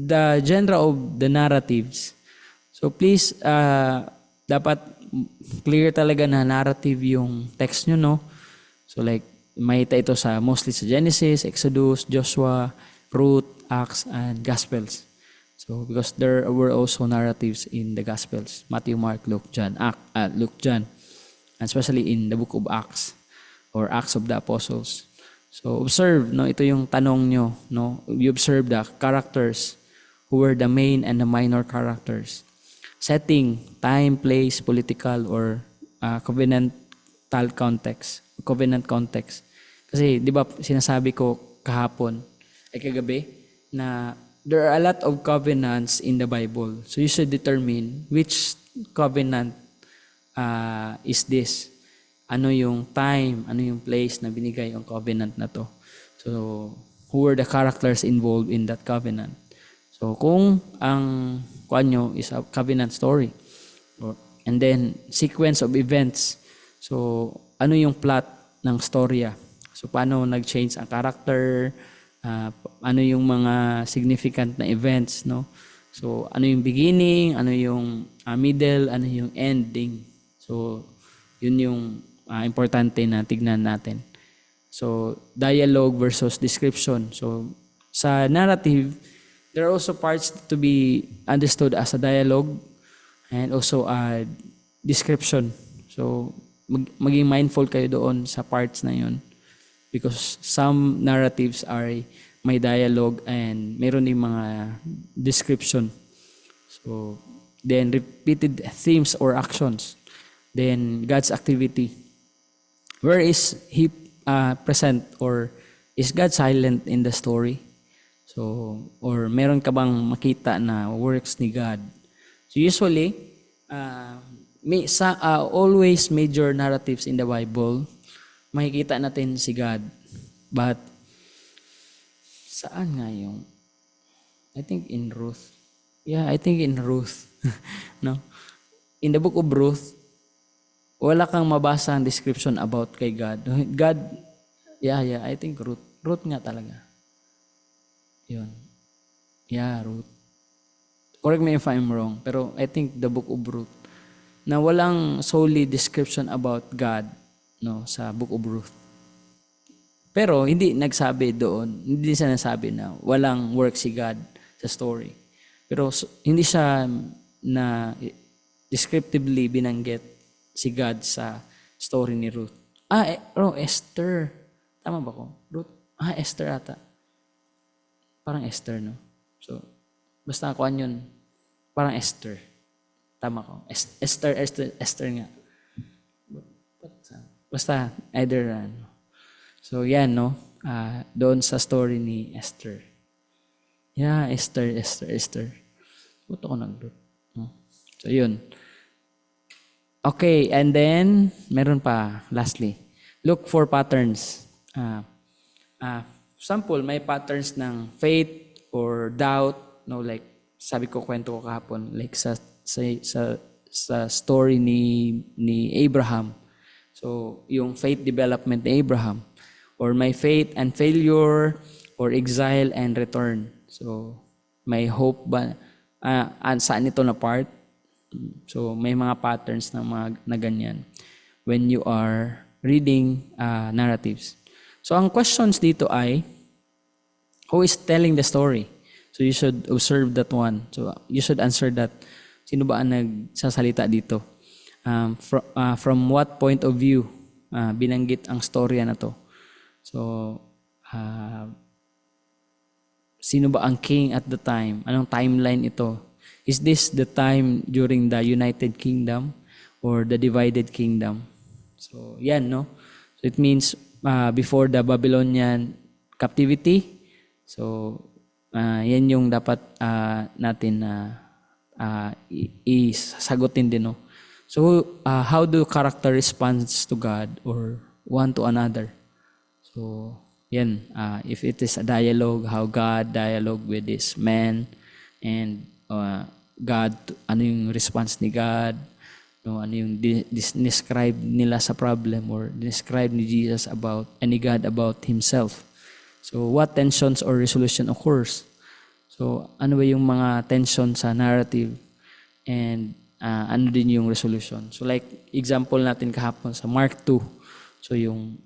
the genre of the narratives, so please dapat clear talaga na narrative yung text nyo, no? So like makita ito sa mostly sa Genesis, Exodus, Joshua, Ruth, Acts, and Gospels. So because there were also narratives in the Gospels, Matthew, Mark, Luke, John, and especially in the book of Acts or Acts of the Apostles. So observe, no, ito yung tanong nyo, no? You observe the characters who were the main and the minor characters. Setting, time, place, political, or covenant context. Kasi, di ba, sinasabi ko kahapon, ay kagabi, na there are a lot of covenants in the Bible. So you should determine which covenant is this. Ano yung time, ano yung place na binigay yung covenant na to. So, who were the characters involved in that covenant? So, kung ang nyo is a covenant story, and then sequence of events. So, ano yung plot ng storya? So, paano nag-change ang character? Ano yung mga significant na events, no? So, ano yung beginning? Ano yung middle? Ano yung ending? So, yun yung importante na tignan natin. So, dialogue versus description. So, sa narrative, there are also parts to be understood as a dialogue and also a description. So, maging mindful kayo doon sa parts na yun. Because some narratives are may dialogue and meron din mga description. So, then repeated themes or actions. Then, God's activity. Where is He present, or is God silent in the story? So, or meron ka bang makita na works ni God? So usually, always major narratives in the Bible, makikita natin si God. But, saan nga yung? I think in Ruth. Yeah, I think in Ruth. No? In the book of Ruth, wala kang mabasa ang description about kay God. God, yeah, I think Ruth. Ruth nga talaga. Yun. Yeah, Ruth. Correct me if I'm wrong, pero I think the book of Ruth, na walang solely description about God, no, sa book of Ruth. Pero hindi nagsabi doon, hindi siya nasabi na walang work si God sa story. Pero hindi siya na descriptively binanggit si God sa story ni Ruth. Esther. Tama ba ko? Ruth? Esther ata. Parang Esther, no? So, basta ako yun. Parang Esther. Tama ko. Esther nga. Basta, either, So, yan, no? Doon sa story ni Esther. Yeah, Esther. Buto ko nag-Ruth. No? So, yun. Okay, and then, meron pa, lastly. Look for patterns. Sample, may patterns ng faith or doubt, no, like sabi ko kwento ko kahapon, like sa story ni Abraham. So, yung faith development ni Abraham, or may faith and failure, or exile and return. So, may hope ba saan ito na part. So may mga patterns na ganyan when you are reading narratives. So ang questions dito ay, who is telling the story? So you should observe that one. So you should answer that. Sino ba ang nagsasalita dito? From what point of view binanggit ang storya na to? So sino ba ang king at the time? Anong timeline ito? Is this the time during the United Kingdom or the divided kingdom? So yan, no? So it means before the Babylonian captivity. So yan yung dapat natin isasagutin din, no? So how do character responds to God or one to another? So yan, if it is a dialogue, how God dialogue with this man, and God, ano yung response ni God, no, ano yung describe nila sa problem or describe ni Jesus about, ni God about himself. So what tensions or resolution occurs? So ano ba yung mga tension sa narrative, and ano din yung resolution? So like example natin kahapon sa Mark 2. So yung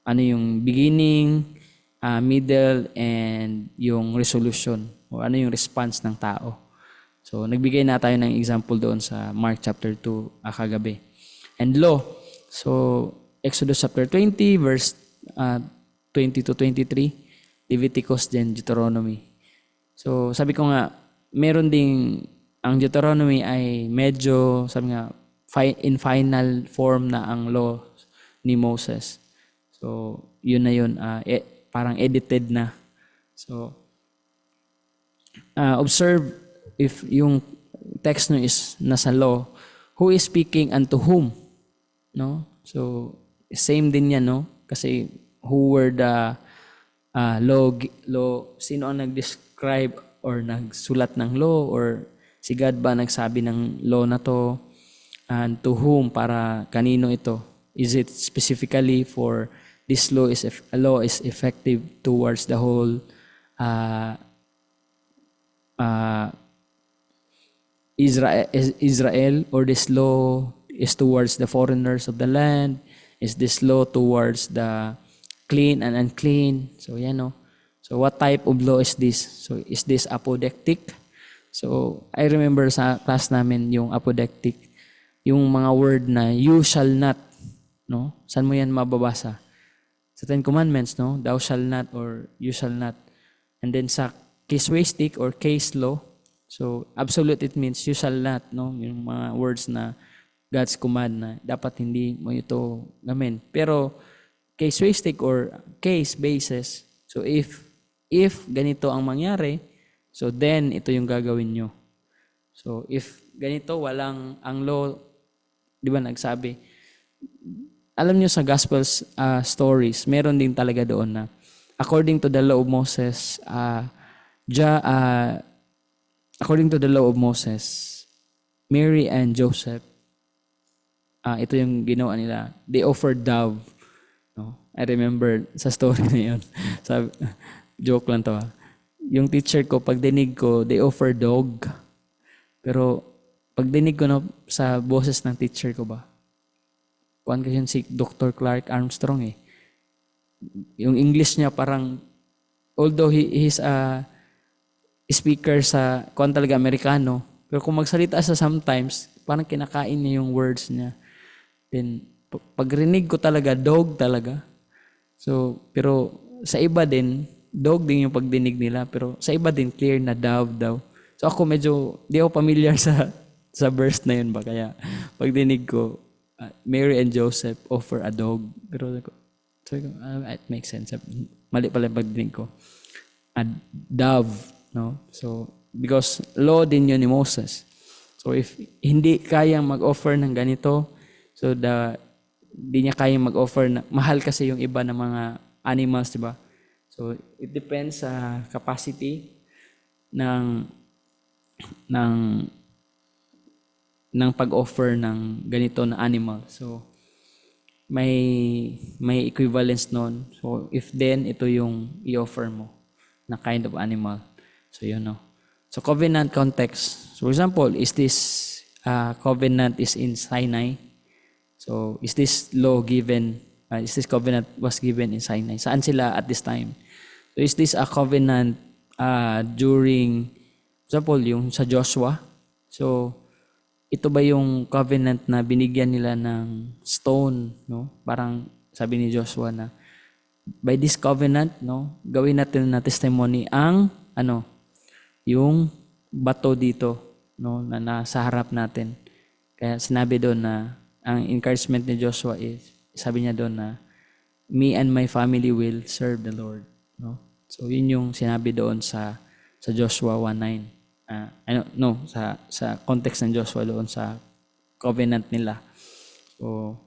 ano yung beginning, middle, and yung resolution, o ano yung response ng tao. So nagbigay na tayo ng example doon sa Mark chapter 2 kagabi. And law. So Exodus chapter 20 verse 20 to 23, Leviticus, then Deuteronomy. So sabi ko nga, meron ding ang Deuteronomy ay medyo, sabi nga, in final form na ang law ni Moses. So yun na yun, parang edited na. So observe if yung text no is nasa law, who is speaking and to whom, no? So same din yan, no? Kasi who were the law, sino ang nag-describe or nagsulat ng law, or si God ba nagsabi ng law na to, and to whom, para kanino ito? Is it specifically for this law is effective towards the whole Israel, or this law is towards the foreigners of the land? Is this law towards the clean and unclean? So yan, no? So what type of law is this? So is this apodictic? So I remember sa class namin yung apodictic, yung mga word na you shall not, no? Saan mo yan mababasa? Sa Ten Commandments, no? Thou shall not or you shall not. And then sa casuistic or case law, so absolute, it means you shall not, no? Yung mga words na God's command na dapat hindi mo ito gamin. Pero casuistic or case basis, so if ganito ang mangyari, so then ito yung gagawin nyo. So if ganito, walang ang law, di ba nagsabi, alam nyo sa gospel stories, meron din talaga doon na according to the law of Moses, according to the law of Moses, Mary and Joseph, ito yung ginawa nila. They offered dove. No? I remember sa story na yun. Joke lang to. Yung teacher ko, pag dinig ko, they offer dog. Pero pag dinig ko na sa boses ng teacher ko ba, kuhan kasi si Dr. Clark Armstrong eh. Yung English niya parang, although he's a speaker sa kuhan talaga Amerikano, pero kung magsalita siya sometimes, parang kinakain niya yung words niya. Then, pagrinig ko talaga, dog talaga. So, pero sa iba din, dog din yung pagdinig nila, pero sa iba din, clear na dove daw. So ako medyo, di ako familiar sa verse na yun ba, kaya pagdinig ko, Mary and Joseph offer a dog. Pero so, it makes sense. Mali pala yung pagdinig ko. A dove, no? So, because law din yun ni Moses. So if hindi kayang mag-offer ng ganito, so di niya kayang mag-offer na, mahal kasi yung iba ng mga animals, di ba? So it depends sa capacity ng pag-offer ng ganito na animal. So may equivalence noon. So if then ito yung i-offer mo na kind of animal. So yun, no. So covenant context. So for example, is this covenant is in Sinai? So is this law given, is this covenant was given in Sinai? Saan sila at this time? So is this a covenant during, for example, yung sa Joshua? So ito ba yung covenant na binigyan nila ng stone, no? Parang sabi ni Joshua na by this covenant, no, gawin natin na testimony ang ano, yung bato dito, no, na nasa harap natin. Kaya sinabi doon na ang encouragement ni Joshua is, sabi niya doon na me and my family will serve the Lord, no. So yun yung sinabi doon sa Joshua 1:9. Sa context ng Joshua doon sa covenant nila. So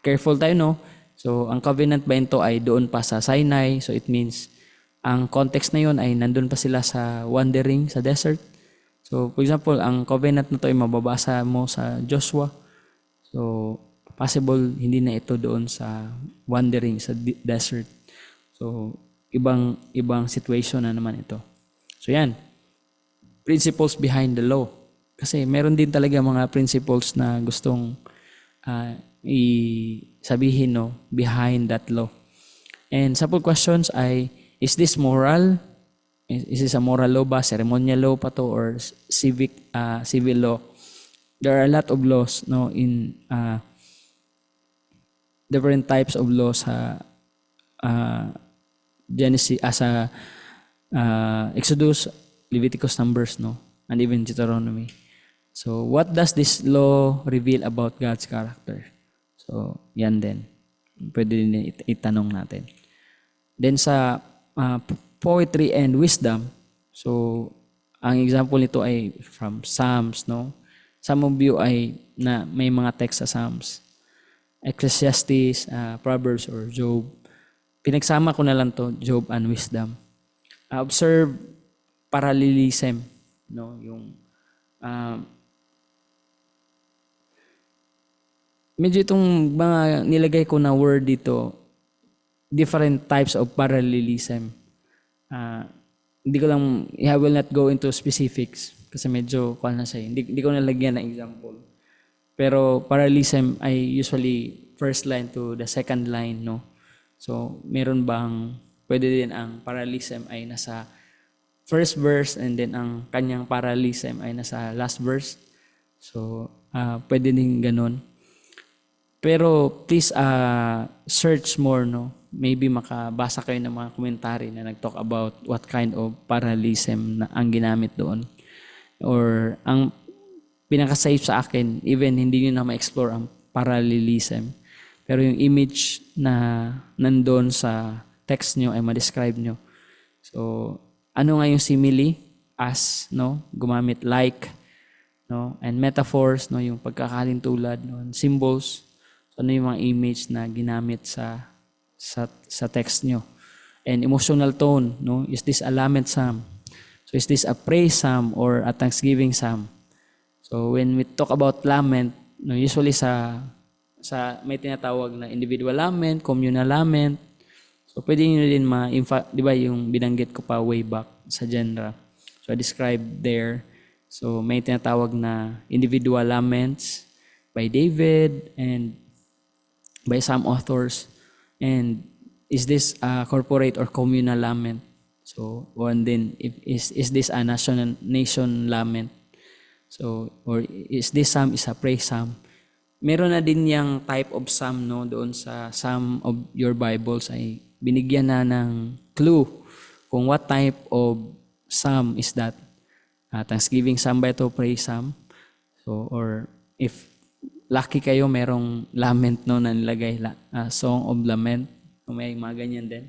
careful tayo, no. So ang covenant ba ito ay doon pa sa Sinai, so it means ang context na yun ay nandun pa sila sa wandering sa desert. So for example, ang covenant na to ay mababasa mo sa Joshua. So possible hindi na ito doon sa wandering sa desert. So ibang situation na naman ito. So yan, principles behind the law. Kasi meron din talaga mga principles na gustong sabihin, no, behind that law. And sample questions ay, is this moral? Is this a moral law ba? Ceremonial law pa to or civil law? There are a lot of laws, no, in different types of laws sa Genesis, Exodus, Leviticus, Numbers, no, and even Deuteronomy. So what does this law reveal about God's character? So yan din. Pwede din itanong natin. Then sa poetry and wisdom, so ang example nito ay from Psalms, no? Some of you ay na may mga text sa Psalms. Ecclesiastes, Proverbs, or Job. Pinagsama ko na lang to, Job and wisdom. Observe parallelism, no? Yung medyo itong mga nilagay ko na word dito, different types of parallelism. Hindi ko lang, I will not go into specifics kasi medyo kuha na siya. Hindi ko nalagyan ng example. Pero parallelism ay usually first line to the second line, no? So, meron bang, pwede din ang parallelism ay nasa first verse and then ang kanyang parallelism ay nasa last verse. So, pwede din ganun. Pero please search more, no? Maybe makabasa kayo ng mga komentary na nag-talk about what kind of parallelism na ang ginamit doon. Or ang pinaka-safe sa akin, even hindi nyo na ma-explore ang parallelism. Pero yung image na nandun sa text nyo ay ma-describe nyo. So, ano nga yung simile? As, no? Gumamit like, no? And metaphors, no? Yung pagkakalintulad, no? And symbols. Ano yung mga image na ginamit sa text nyo. And emotional tone, no? Is this a lament psalm? So is this a praise psalm or a thanksgiving psalm? So when we talk about lament, no, usually sa may tinatawag na individual lament, communal lament. So pwede nyo din di ba yung binanggit ko pa way back sa genre. So I described there. So may tinatawag na individual laments by David and by some authors. And is this a corporate or communal lament? So, and then is this a nation lament? So, or is this psalm is a praise psalm? Meron na din yung type of psalm, no, doon sa some of your Bibles ay binigyan na ng clue kung what type of psalm is that. Thanksgiving psalm ba ito, praise psalm? So, or if lucky kayo, merong lament, no, na nilagay, song of lament, may mga ganyan din,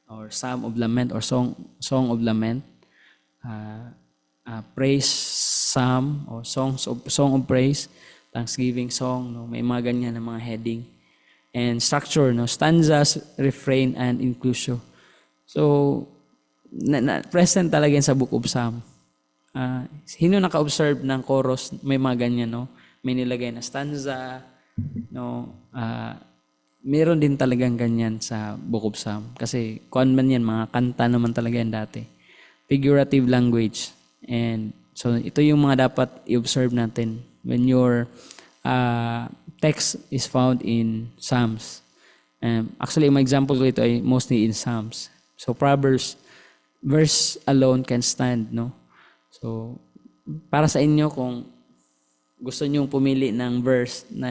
or psalm of lament, or song of lament, praise psalm, or song of praise, thanksgiving song, no, may mga ganyan na mga heading. And structure, no, stanzas, refrain, and inclusio. So, present talaga yan sa Book of Psalm. Sino naka-observe ng chorus, may mga ganyan, no? May nilagay na stanza, no? Meron din talagang ganyan sa Book of Psalm. Kasi kuan man yan, mga kanta naman talaga yan dati. Figurative language. And so ito yung mga dapat i-observe natin when your text is found in Psalms. Actually, my example ko ito ay mostly in Psalms. So Proverbs verse alone can stand, no? So para sa inyo kung gusto nyong pumili ng verse na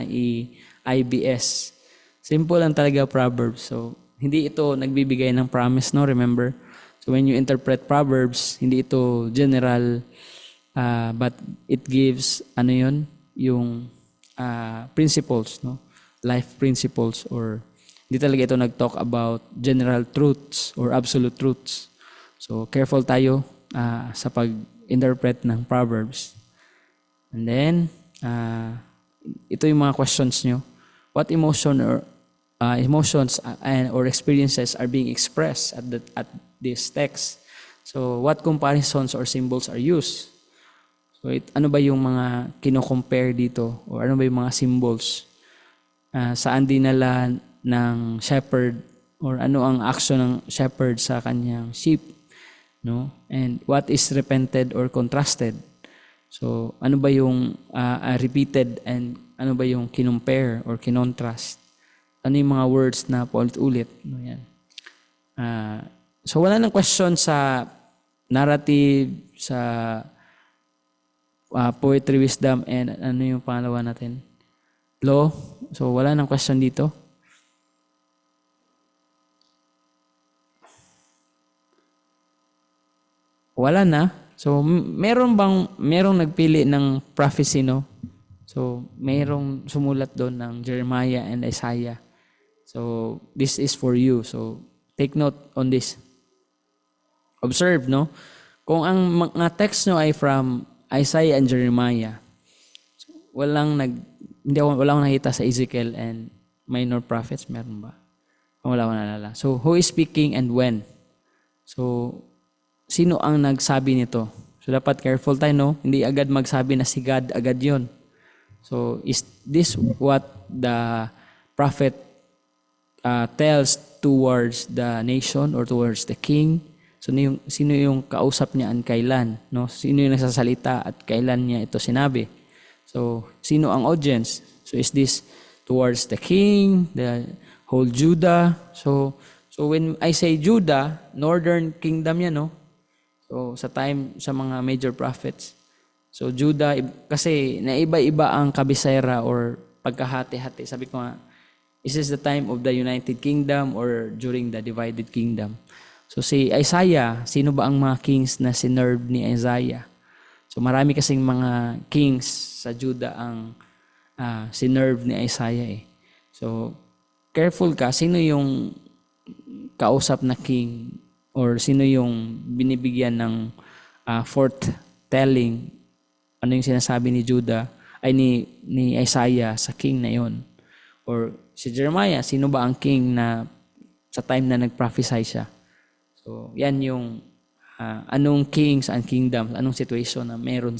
IBS, simple lang talaga Proverbs. So hindi ito nagbibigay ng promise, no? Remember? So when you interpret Proverbs, hindi ito general, but it gives, yung principles, no? Life principles, or hindi talaga ito nag-talk about general truths or absolute truths. So careful tayo sa pag-interpret ng Proverbs. And then, ito yung mga questions nyo. What emotions or experiences are being expressed at this text? So, what comparisons or symbols are used? So, ano ba yung mga kino-compare dito? Or ano ba yung mga symbols? Saan dinala ng shepherd? Or ano ang action ng shepherd sa kanyang sheep? No? And what is repented or contrasted? So, ano ba yung repeated and ano ba yung kinumpare or kinontrast? Ano yung mga words na paulit-ulit? No, yan. So, wala nang question sa narrative, sa poetry, wisdom, and ano yung pangalawa natin? Law. So, wala nang question dito. Wala na. So, merong nagpili ng prophecy, no? So, merong sumulat doon ng Jeremiah and Isaiah. So, this is for you. So, take note on this. Observe, no? Kung ang mga text nyo ay from Isaiah and Jeremiah, walang nakita sa Ezekiel and minor prophets, meron ba? Wala akong naalala. So, who is speaking and when? So, sino ang nagsabi nito? So, dapat careful tayo, no? Hindi agad magsabi na si God agad yon. So, is this what the prophet tells towards the nation or towards the king? So, sino yung kausap niya at kailan? No? Sino yung nagsasalita at kailan niya ito sinabi? So, sino ang audience? So, is this towards the king, the whole Judah? So when I say Judah, northern kingdom yan, no? So, sa mga major prophets. So, Judah, kasi naiba-iba ang kabisera or pagkahati-hati. Sabi ko nga, is this the time of the United Kingdom or during the divided kingdom? So, si Isaiah, sino ba ang mga kings na sinerve ni Isaiah? So, marami kasing mga kings sa Judah ang sinerve ni Isaiah eh. So, careful ka, sino yung kausap na king or sino yung binibigyan ng foretelling, ano yung sinasabi ni Judah, ay ni Isaiah sa king na yon. Or si Jeremiah, sino ba ang king na sa time na nag-prophesy siya? So, yan yung anong kings and kingdoms, anong situation na meron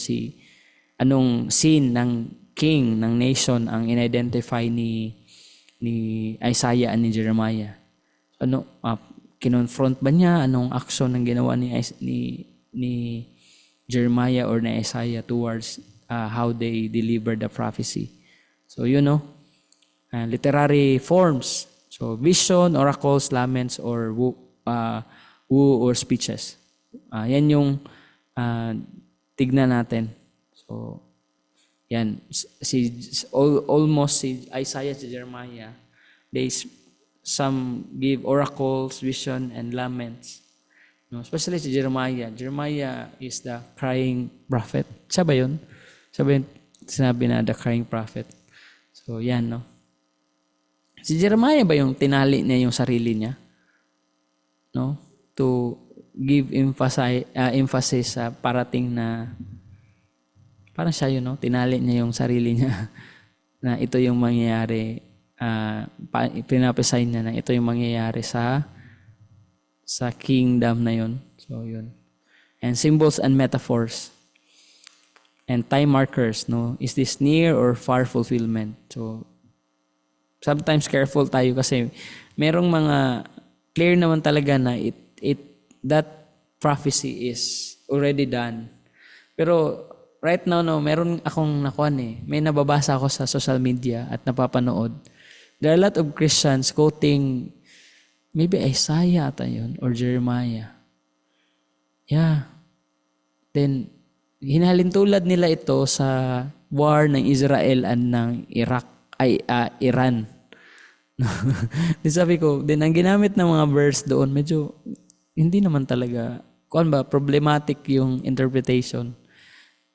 anong scene ng king, ng nation ang in-identify ni Isaiah and ni Jeremiah. Ano, kinonfront ba niya? Anong action ang ginawa ni Jeremiah or ni Isaiah towards how they deliver the prophecy? So, literary forms. So, vision, oracles, laments, or woo or speeches. Yan yung tignan natin. So, yan. Almost si Isaiah at Jeremiah, some give oracles, vision, and laments. No, especially si Jeremiah. Jeremiah is the crying prophet. Siya ba yun? Siya ba yun sinabi na the crying prophet? So, yan, no? Si Jeremiah ba yung tinali niya yung sarili niya? No? To give emphasis sa parating na parang siya yun, no? Tinali niya yung sarili niya na ito yung mangyayari. Pinapisay niya na ito yung mangyayari sa kingdom na yun. So, yun. And symbols and metaphors. And time markers, no? Is this near or far fulfillment? So, sometimes careful tayo kasi merong mga clear naman talaga na that prophecy is already done. Pero right now, no, meron akong nakuan eh. May nababasa ako sa social media at napapanood. There are a lot of Christians quoting maybe Isaiah ata yun or Jeremiah. Yeah. Then, hinalintulad nila ito sa war ng Israel and ng Iran. Di sabi ko, then ang ginamit ng mga verse doon, medyo hindi naman talaga, kuan ba, problematic yung interpretation.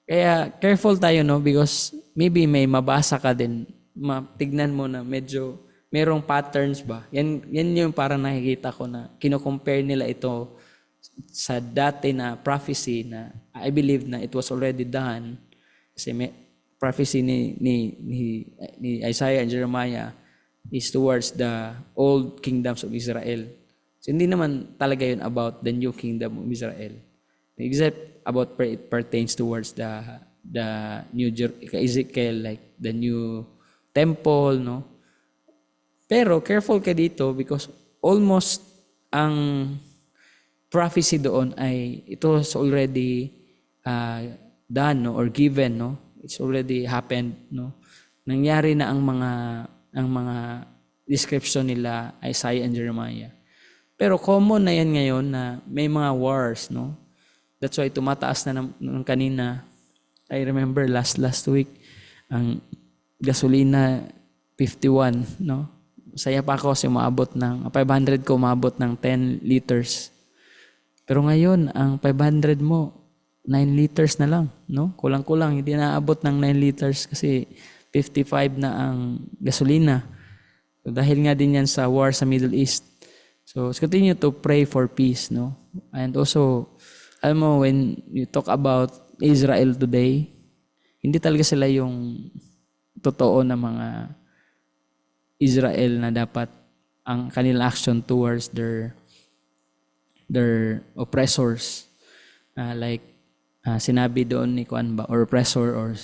Kaya careful tayo, no, because maybe may mabasa ka din, matignan mo na medyo merong patterns ba. Yan yung parang nakikita ko na kino-compare nila ito sa dati na prophecy na I believe na it was already done. Kasi may prophecy ni Isaiah and Jeremiah is towards the old kingdoms of Israel. So hindi naman talaga yun about the new kingdom of Israel. Except about it pertains towards the new Ezekiel, like the new temple, no? Pero careful ka dito because almost ang prophecy doon ay ito is already done, no, or given, no? It's already happened, no? Nangyari na ang mga description nila Isaiah and Jeremiah. Pero common na yan ngayon na may mga wars, no? That's why tumataas na ng kanina. I remember last week ang gasolina 51, no? Saya pa ako kasi umabot ng 500 ko umabot ng 10 liters. Pero ngayon ang 500 mo 9 liters na lang, no? Kulang-kulang hindi naabot ng 9 liters kasi 55 na ang gasolina. So, dahil nga din yan sa war sa Middle East. So, let's continue to pray for peace, no? And also, alam mo, when you talk about Israel today, hindi talaga sila yung totoo na mga Israel na dapat ang kanilang action towards their oppressors. Sinabi doon ni Kuan ba, or oppressor, or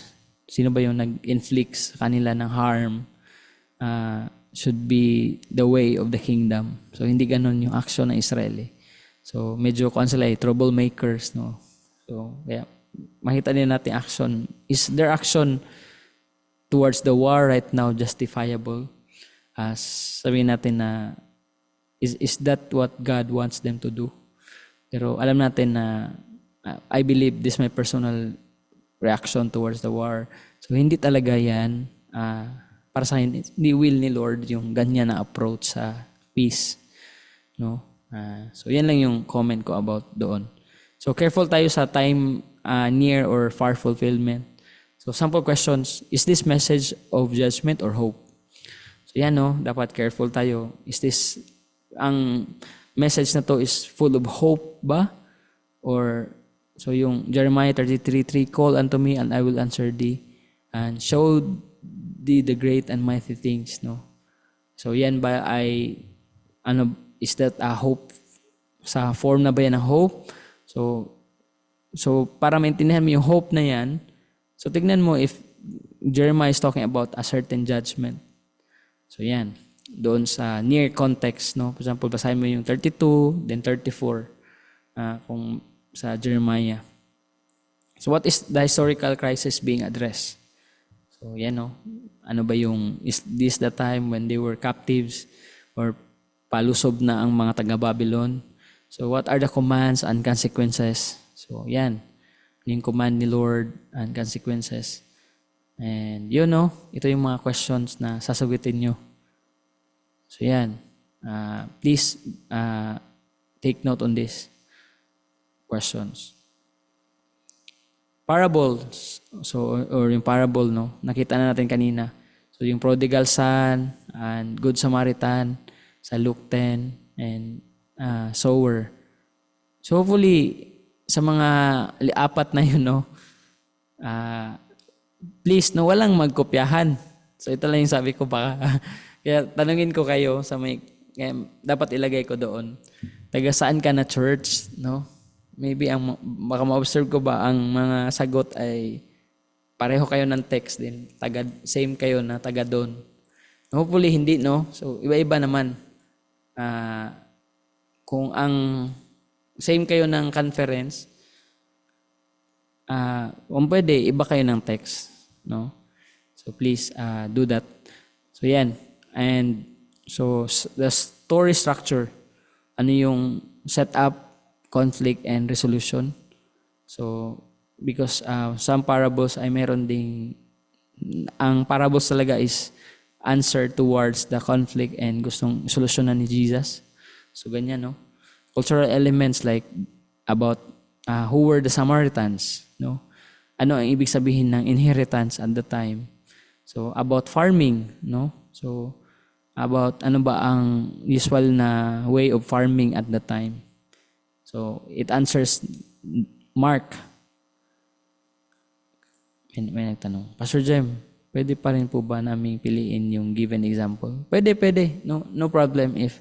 sino ba yung nag-inflict sa kanila ng harm, should be the way of the kingdom. So, hindi ganun yung action ng Israel eh. So, medyo kuan sila troublemakers, no? So, kaya makita din natin action. Is their action towards the war right now justifiable? Sabihin natin na is that what God wants them to do? Pero alam natin na I believe this is my personal reaction towards the war. So, hindi talaga yan para sa akin, hindi will ni Lord yung ganyan na approach sa peace, no? So yan lang yung comment ko about doon. So careful tayo sa time near or far fulfillment. So sample questions, is this message of judgment or hope? So yan, no, dapat careful tayo. Is this, ang message na to is full of hope ba? Or, so yung Jeremiah 33:3, call unto me and I will answer thee and show thee the great and mighty things, no? So yan ba ay is that a hope? Sa form na ba yan ng hope? So para maintindihan mo yung hope na yan, so tignan mo if Jeremiah is talking about a certain judgment. So yan, doon sa near context, no? For example, basahin mo yung 32, then 34, kung sa Jeremiah. So what is the historical crisis being addressed? So yan, no? Ano ba yung, is this the time when they were captives or palusob na ang mga taga-Babylon? So what are the commands and consequences? So yan, yung command ni Lord and consequences. And yun, no, ito yung mga questions na sasagutin nyo. So yan, please take note on this questions. Parables, so or yung parable, no, nakita na natin kanina. So yung prodigal son and good Samaritan sa Luke 10 and sower. So hopefully sa mga apat na yun, no, please, no, walang magkopyahan. So ito lang yung sabi ko baka. Kaya tanungin ko kayo sa may, dapat ilagay ko doon. Taga saan ka na church, no? Maybe baka ma-observe ko ba ang mga sagot ay pareho kayo ng text din. Same kayo na taga doon. Hopefully hindi, no? So iba-iba naman. Kung ang same kayo ng conference, kung pwede, iba kayo ng text, no? So please do that. So yan. And so the story structure, ano yung setup, conflict, and resolution. So because some parables ay meron ding, ang parables talaga is answer towards the conflict and gustong solusyonan ni Jesus. So ganyan, no? Cultural elements like about who were the Samaritans, no? Ano ang ibig sabihin ng inheritance at the time? So about farming, no? So about ano ba ang usual na way of farming at the time? So it answers Mark. May nagtanong, Pastor Jem, pwede pa rin po ba namin piliin yung given example? Pwede. No problem if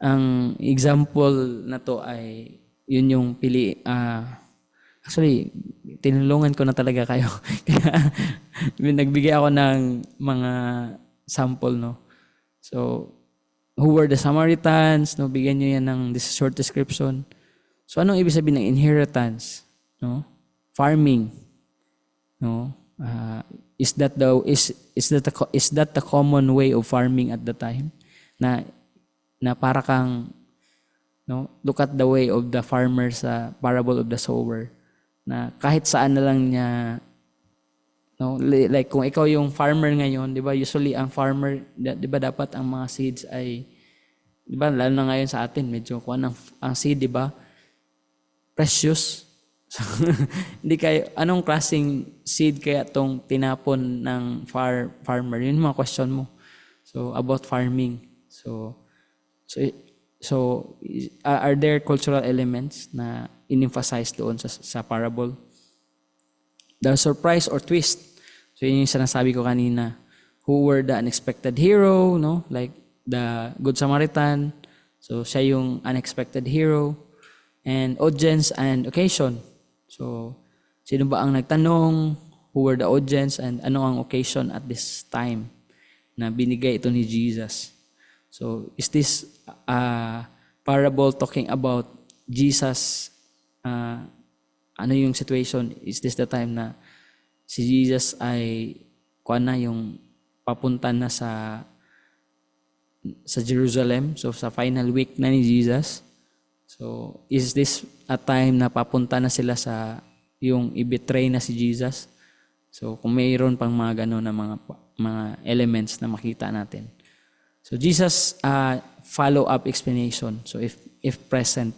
ang example na to ay yun yung pili. Actually, tinulungan ko na talaga kayo. Kaya nagbigay ako ng mga sample, no? So, who were the Samaritans? No, bigyan nyo yan ng short description. So, anong ibig sabihin ng inheritance? No? Farming. No? Is that the common way of farming at the time? Na para kang, no, look at the way of the farmer sa parable of the sower, na kahit saan na lang niya, no, like kung ikaw yung farmer ngayon, 'di ba, usually ang farmer, 'di ba, dapat ang mga seeds ay, 'di ba, lalo na ngayon sa atin medyo kuan ang seed, 'di ba, precious. So, hindi kayo, anong klaseng seed kaya tong tinapon ng farmer? Yun yung mga question mo. So about farming. So are there cultural elements na in-emphasize doon sa parable? The surprise or twist. So yun yung sinasabi ko kanina. Who were the unexpected hero, no? Like the Good Samaritan. So siya yung unexpected hero. And audience and occasion. So sino ba ang nagtanong? Who were the audience and ano ang occasion at this time na binigay ito ni Jesus? So is this parable talking about Jesus? Ano yung situation? Is this the time na si Jesus ay yung papunta na sa Jerusalem? So sa final week na ni Jesus. So is this a time na papunta na sila sa yung i-betray na si Jesus? So kung mayroon pang mga gano'n na mga elements na makita natin. So Jesus follow-up explanation. So if present,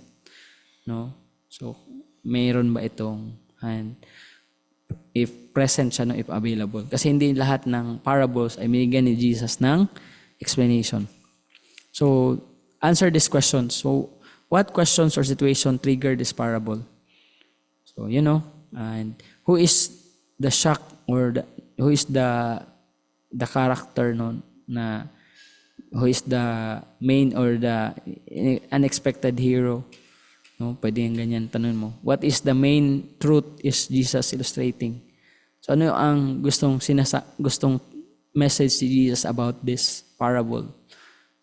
no? So mayroon ba itong, and if present siya, no, if available. Kasi hindi lahat ng parables ay binigyan ni Jesus ng explanation. So answer this question. So what questions or situation trigger this parable? So and who is the shock or who is the character, no, na who is the main or the unexpected hero? No, pwede yung ganyan tanong mo. What is the main truth is Jesus illustrating? So ano ang gustong message si Jesus about this parable?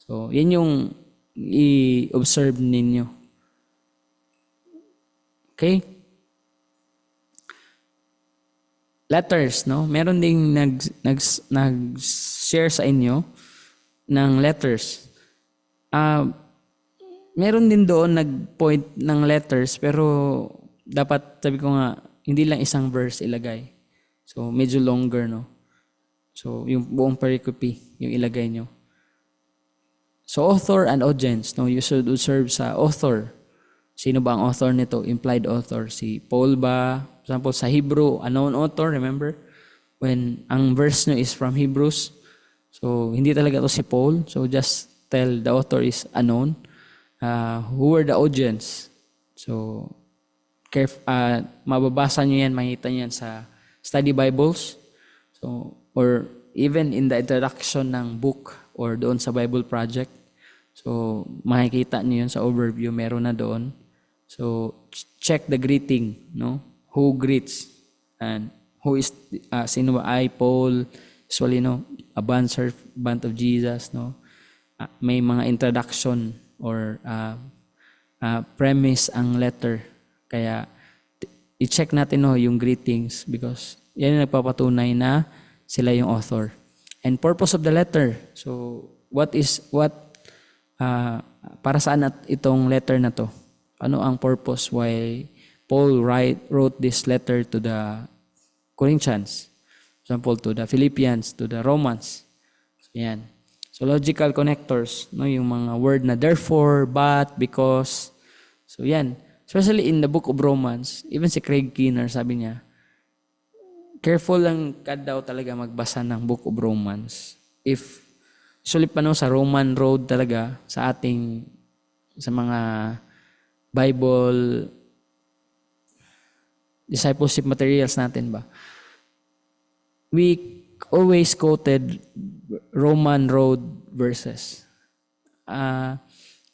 So yan yung i-observe ninyo. Okay? Letters, no? Meron ding nag-share sa inyo ng letters. Meron din doon nag-point ng letters, pero dapat, sabi ko nga, hindi lang isang verse ilagay. So medyo longer, no? So yung buong pericope yung ilagay nyo. So author and audience, no? You should observe sa author. Sino ba ang author nito? Implied author. Si Paul ba? For example, sa Hebrew, unknown author, remember? When ang verse nyo is from Hebrews. So hindi talaga to si Paul. So just tell the author is unknown. Who were the audience? So mababasa nyo yan, makita nyo yan sa study Bibles. So, or even in the introduction ng book or doon sa Bible Project. So, makikita niyo yun sa overview, meron na doon. So, check the greeting, no? Who greets? And who is, sino ba? I, Paul, usually, no? A band of Jesus, no? May mga introduction or premise ang letter. Kaya, i-check natin no, yung greetings because yan yung nagpapatunay na sila yung author. And purpose of the letter. So, para saan itong letter na to? Ano ang purpose why Paul wrote this letter to the Corinthians? For example, to the Philippians, to the Romans. So, yan. So, logical connectors, no? Yung mga word na therefore, but, because. So, yan. Especially in the book of Romans, even si Craig Keener, sabi niya, careful lang ka daw talaga magbasa ng book of Romans. Usually pa no, sa Roman road talaga, sa mga Bible discipleship materials natin ba, we always quoted Roman road verses.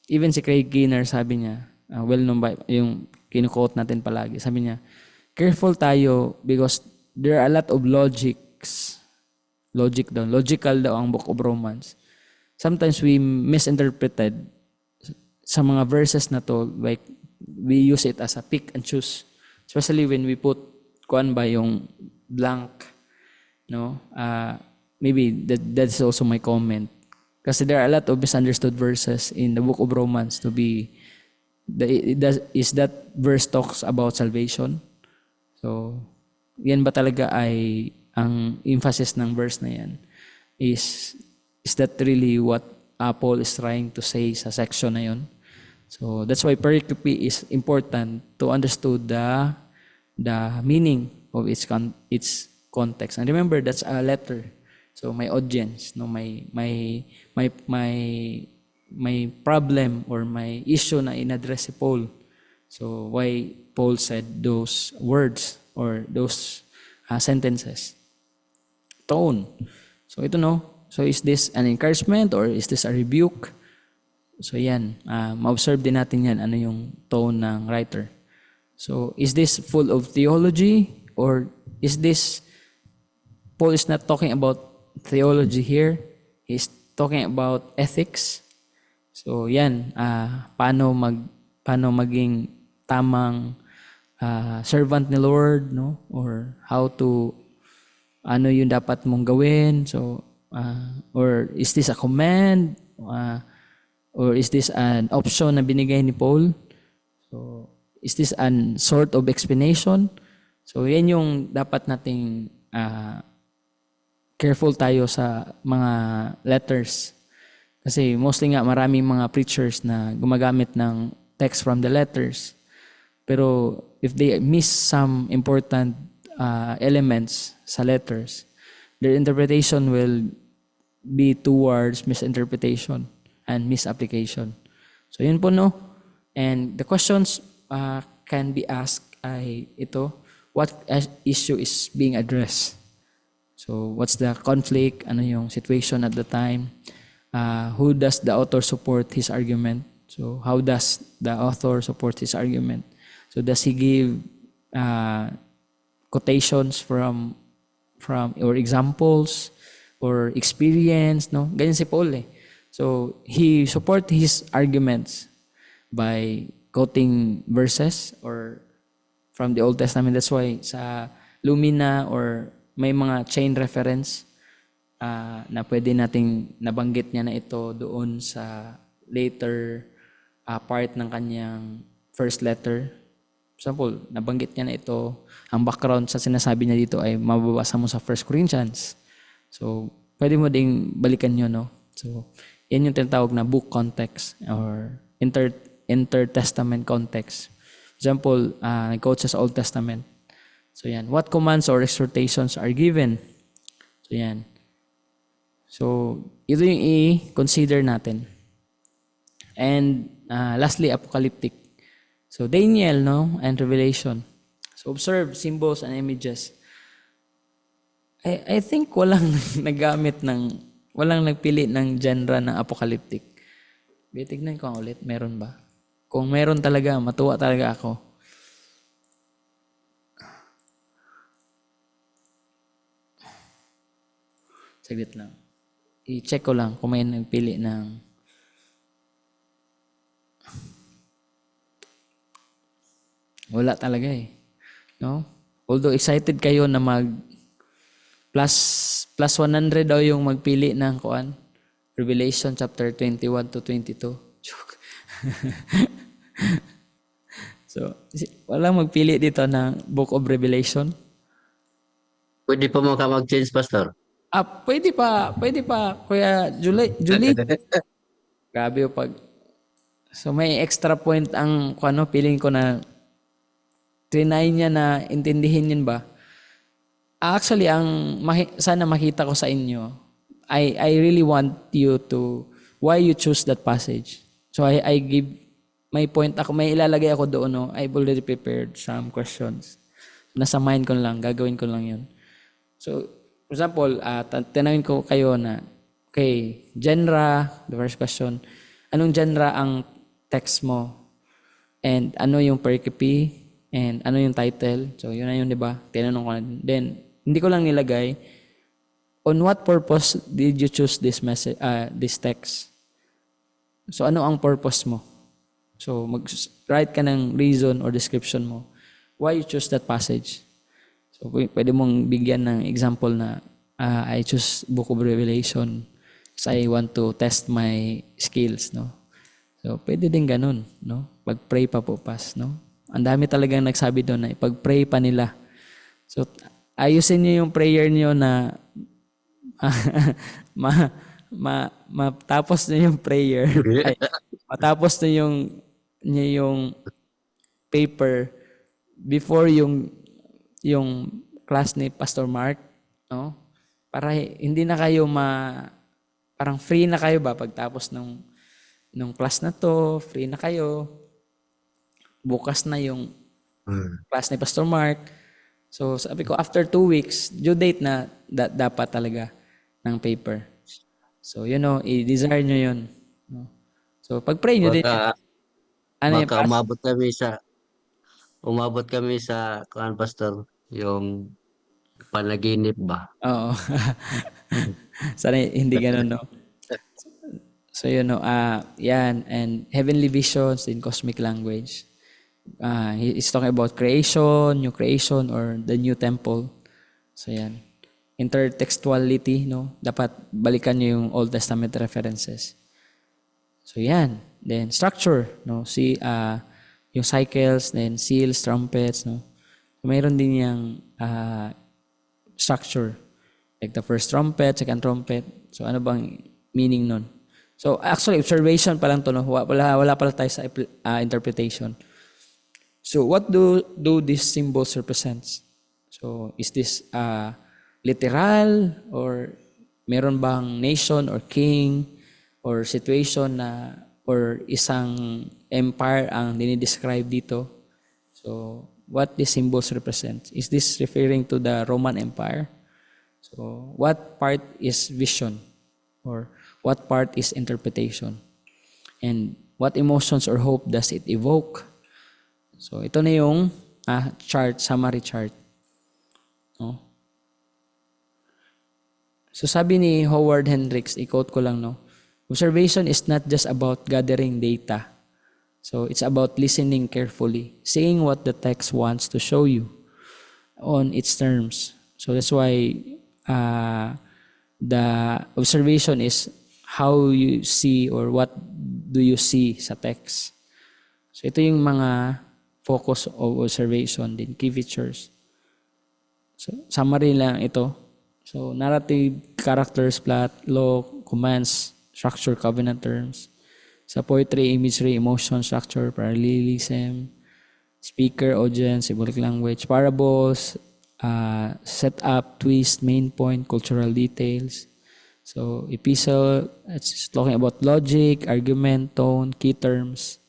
Even si Craig Keener, sabi niya, well-known ba, yung kinuquote natin palagi, sabi niya, careful tayo because there are a lot of logical daw ang book of Romans. Sometimes we misinterpreted sa mga verses na to, like we use it as a pick and choose. Especially when we put kuan ba yung blank, no? Maybe that's also my comment. Kasi there are a lot of misunderstood verses in the book of Romans to be is that verse talks about salvation. So, yan ba talaga ay ang emphasis ng verse na yan? Is that really what Paul is trying to say sa section na yun? So, that's why pericope is important to understand the meaning of its context. And remember, that's a letter. So, may audience, no, may problem or may issue na in-address si Paul. So, why Paul said those words or those sentences. Tone. So, ito no. So, is this an encouragement or is this a rebuke? So, yan. Ma-observe din natin yan. Ano yung tone ng writer. So, is this full of theology? Or is this, Paul is not talking about theology here. He's talking about ethics. So, yan. Paano maging tamang servant ni Lord, no? Or how to, ano yung dapat mong gawin? So, or is this a command? Or is this an option na binigay ni Paul? So, is this an sort of explanation? So, yan yung dapat nating careful tayo sa mga letters. Kasi mostly nga maraming mga preachers na gumagamit ng text from the letters. Pero if they miss some important elements sa letters, their interpretation will be towards misinterpretation and misapplication. So yun po no. And the questions can be asked ay ito, what issue is being addressed? So what's the conflict? Ano yung situation at the time? Who does the author support his argument? So how does the author support his argument? So does he give quotations from or examples or experience? No, ganyan si Paul eh. So he support his arguments by quoting verses or from the Old Testament. That's why sa Lumina or may mga chain reference na pwede nating nabanggit niya na ito doon sa later part ng kanyang first letter. For example, nabanggit niya na ito. Ang background sa sinasabi niya dito ay mababasa mo sa 1 Corinthians. So, pwede mo ding balikan yun, no? So, yan yung tinatawag na book context or intertestament context. For example, nag-quote siya sa Old Testament. So, yan. What commands or exhortations are given? So, yan. So, ito yung i-consider natin. And lastly, apocalyptic. So, Daniel, no? And Revelation. So, observe symbols and images. I think walang walang nagpili ng genre ng apocalyptic. Tignan ko ulit, meron ba? Kung meron talaga, matuwa talaga ako. Saglit lang. I-check ko lang kung may nagpili ng wala talaga eh. no? Although excited kayo na mag plus 100 daw yung magpili ng kuan. Revelation chapter 21 to 22. Joke. So, walang magpili dito ng Book of Revelation. Pwede pa mo ka mag-change, Pastor? Pwede pa, Kuya Julie. Grabe yung pag... So, may extra point ang, feeling ko na trinay niya na intindihin yun ba? Actually, sana makita ko sa inyo, I really want you to, why you choose that passage. So, I give my point, may ilalagay ako doon, no? I've already prepared some questions. Nasa mind ko lang, gagawin ko lang yun. So, for example, tinawin ko kayo na, okay, genre, the first question, anong genre ang text mo? And ano yung pericope? And ano yung title? So, yun na yun, di ba? Tinanong ko na. Then, hindi ko lang nilagay, on what purpose did you choose this message, this text? So, ano ang purpose mo? So, mag-write ka ng reason or description mo. Why you choose that passage? So, pwede mong bigyan ng example na I choose Book of Revelation because I want to test my skills, no? So, pwede din ganun, no? Pag-pray pa po pas, no? Ang dami talagang nagsabi doon na ipag-pray pa nila. So, ayusin niyo yung prayer niyo na matapos na yung prayer. Matapos na yung paper before yung class ni Pastor Mark, no? Para hindi na kayo parang free na kayo ba pagtapos nung class na to, free na kayo. Bukas na yung class ni Pastor Mark. So sabi ko after 2 weeks, due date na dapat talaga ng paper. So i-desire nyo yun. No? So pag-pray nyo din. Baka umabot kami sa kuan, Pastor, yung panaginip ba? Oo. Sana hindi ganun, no? So yan, and heavenly visions in cosmic language. He's talking about creation, new creation, or the new temple. So yan. Intertextuality, no? Dapat balikan nyo yung Old Testament references. So yan. Then structure, no? See, yung cycles, then seals, trumpets, no? Mayroon din yung structure. Like the first trumpet, second trumpet. So ano bang meaning nun? So actually, observation pa lang to, no? Wala pala tayo sa interpretation. So what do these symbols represents? So is this literal, or meron bang nation or king or situation na or isang empire ang dinidescribe dito? So what these symbols represent? Is this referring to the Roman Empire? So what part is vision, or what part is interpretation? And what emotions or hope does it evoke? So ito na yung chart, summary chart. No? So sabi ni Howard Hendricks, i-quote ko lang, no? Observation is not just about gathering data. So it's about listening carefully, seeing what the text wants to show you on its terms. So that's why the observation is how you see, or what do you see sa text. So ito yung mga focus of observation, din key features. So summary lang ito. So narrative, characters, plot, law, commands, structure, covenant terms. Sa poetry, imagery, emotion, structure, parallelism, speaker, audience, symbolic language, parables, setup, twist, main point, cultural details. So epistle, it's talking about logic, argument, tone, key terms,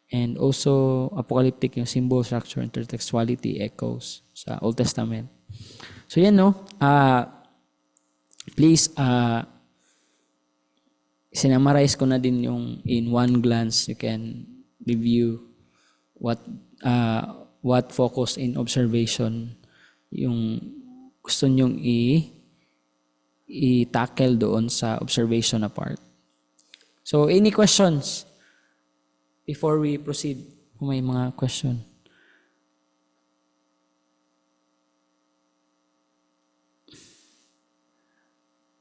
and also apocalyptic, yung symbol, structure, intertextuality, echoes sa Old Testament. So yan, no? Please, sinamarize ko na din yung in one glance. You can review what focus in observation yung gusto nyong i-tackle doon sa observation na part. So, any questions before we proceed? Kung may mga question.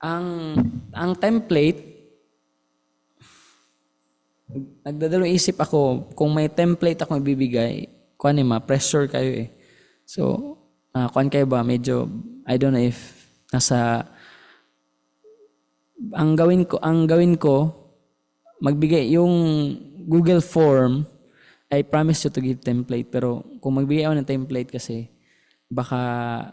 Ang ang template, nagdadalawang isip ako kung may template ako ibibigay, kuan ma-pressure kayo eh. So, kuan kayo ba medyo I don't know if nasa ang gawin ko magbigay yung Google form. I promise you to give template, pero kung magbigay ako ng template kasi baka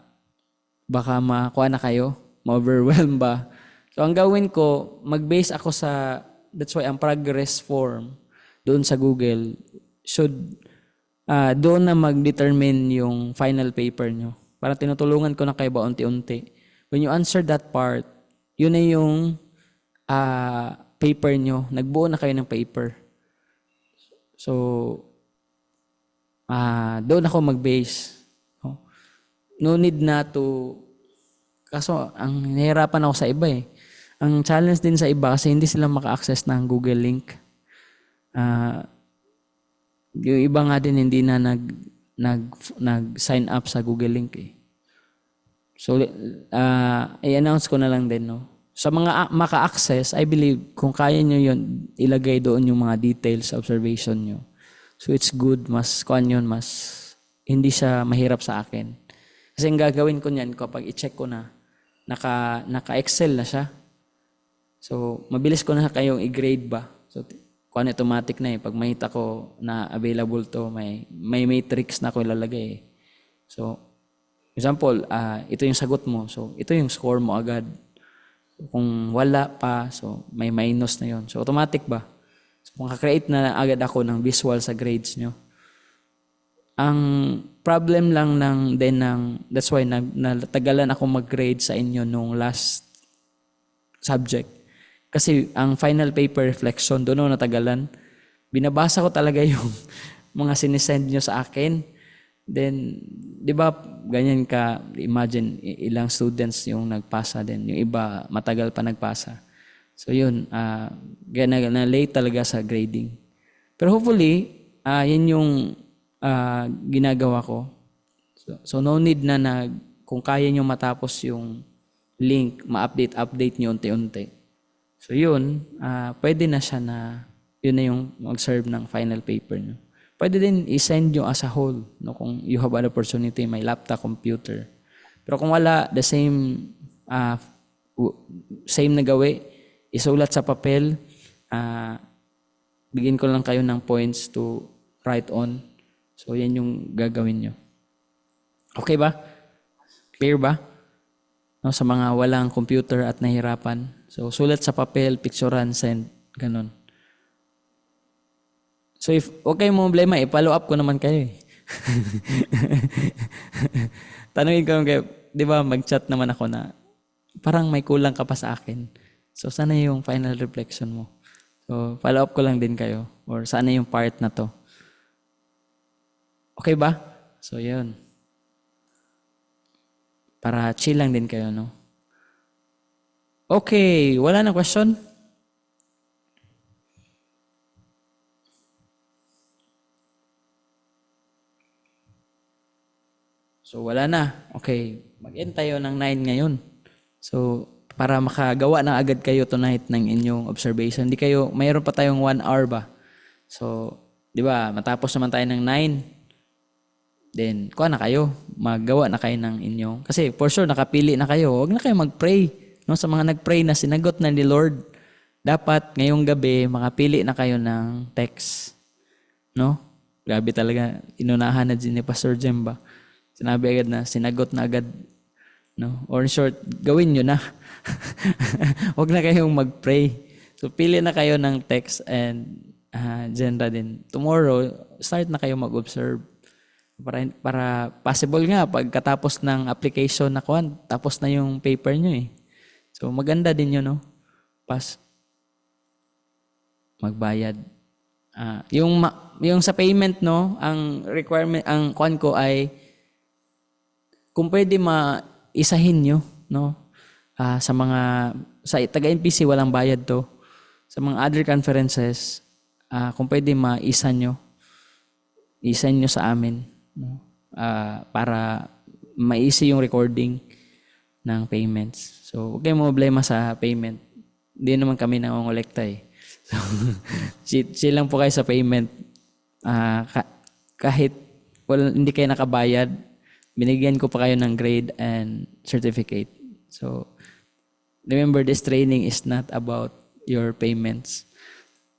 makuha na kayo, ma-overwhelm ba. So ang gawin ko, mag-base ako sa, that's why ang progress form doon sa Google should doon na mag-determine yung final paper nyo. Parang tinutulungan ko na kayo ba unti-unti. When you answer that part, yun na yung paper nyo. Nagbuo na kayo ng paper. So, doon ako mag-base. No need na to, kaso ang nahihirapan ako sa iba eh. Ang challenge din sa iba kasi hindi sila maka-access ng Google link. Yung iba nga din hindi na nag-sign up sa Google link eh. So, i-announce ko na lang din, no? Sa mga maka-access, I believe, kung kaya nyo yun, ilagay doon yung mga details, observation nyo. So, it's good, mas hindi siya mahirap sa akin. Kasi ang gagawin ko niyan, kapag i-check ko na, naka-Excel na siya. So, mabilis ko na kayong i-grade ba. So, kung automatic na eh. Pag makita ko na available to, may matrix na ako ilalagay eh. So, example, ito yung sagot mo. So, ito yung score mo agad. Kung wala pa, so may minus na yon. So, automatic ba? So, kung kakreate na agad ako ng visual sa grades nyo. Ang problem lang that's why natagalan ako mag-grade sa inyo nung last subject. Kasi ang final paper reflection, doon ako natagalan. Binabasa ko talaga yung mga sinisend nyo sa akin. Then, di ba, ganyan ka, imagine, ilang students yung nagpasa din. Yung iba, matagal pa nagpasa. So, yun, na late talaga sa grading. Pero hopefully, yun yung ginagawa ko. So, no need na kung kaya nyo matapos yung link, ma-update nyo unti-unti. So, yun, pwede na siya na, yun na yung mag-serve ng final paper nyo. Pwede din i-send nyo as a whole, no? Kung you have an opportunity, may laptop, computer. Pero kung wala, the same na gawi, isulat sa papel, bigyan ko lang kayo ng points to write on. So, yan yung gagawin nyo. Okay ba? Clear ba? No, sa mga walang computer at nahirapan. So, sulat sa papel, picturean, send, ganun. So, if okay mo problema, follow up ko naman kayo eh. Tanungin ko kayo, di ba, mag-chat naman ako na parang may kulang ka pa sa akin. So, sana yung final reflection mo. So, follow up ko lang din kayo. Or sana yung part na to. Okay ba? So, yun. Para chill lang din kayo, no? Okay, wala na question? So, wala na. Okay, mag-end tayo ng 9 ngayon. So, para makagawa na agad kayo tonight ng inyong observation. Hindi kayo, mayroon pa tayong 1 hour ba? So, di ba, matapos naman tayo ng 9. Then, kuha na kayo. Maggawa na kayo ng inyong. Kasi, for sure, nakapili na kayo. Huwag na kayo mag-pray. No? Sa mga nag-pray na sinagot na ni Lord, dapat ngayong gabi, makapili na kayo ng text. No? Grabe talaga, inunahan na din ni Pastor Jem ba? Sinabi agad na, sinagot na agad. No? Or in short, gawin nyo na. Huwag na kayong mag-pray. So, pili na kayo ng text and genre din. Tomorrow, start na kayo mag-observe. Para possible nga, pagkatapos ng application na kuhan, tapos na yung paper nyo eh. So, maganda din yun, no? Magbayad. Yung sa payment, no, ang requirement, ang kuhan ko ay kung pwede maisahin nyo, no? Sa taga-NPC walang bayad to. Sa mga other conferences, kung pwede maisa nyo sa amin, no? Para maisi yung recording ng payments. So, huwag kayong problema sa payment. Hindi naman kami nangongolekta eh. So, chill lang po kayo sa payment. Kahit hindi kayo nakabayad, binigyan ko pa kayo ng grade and certificate. So, remember, this training is not about your payments.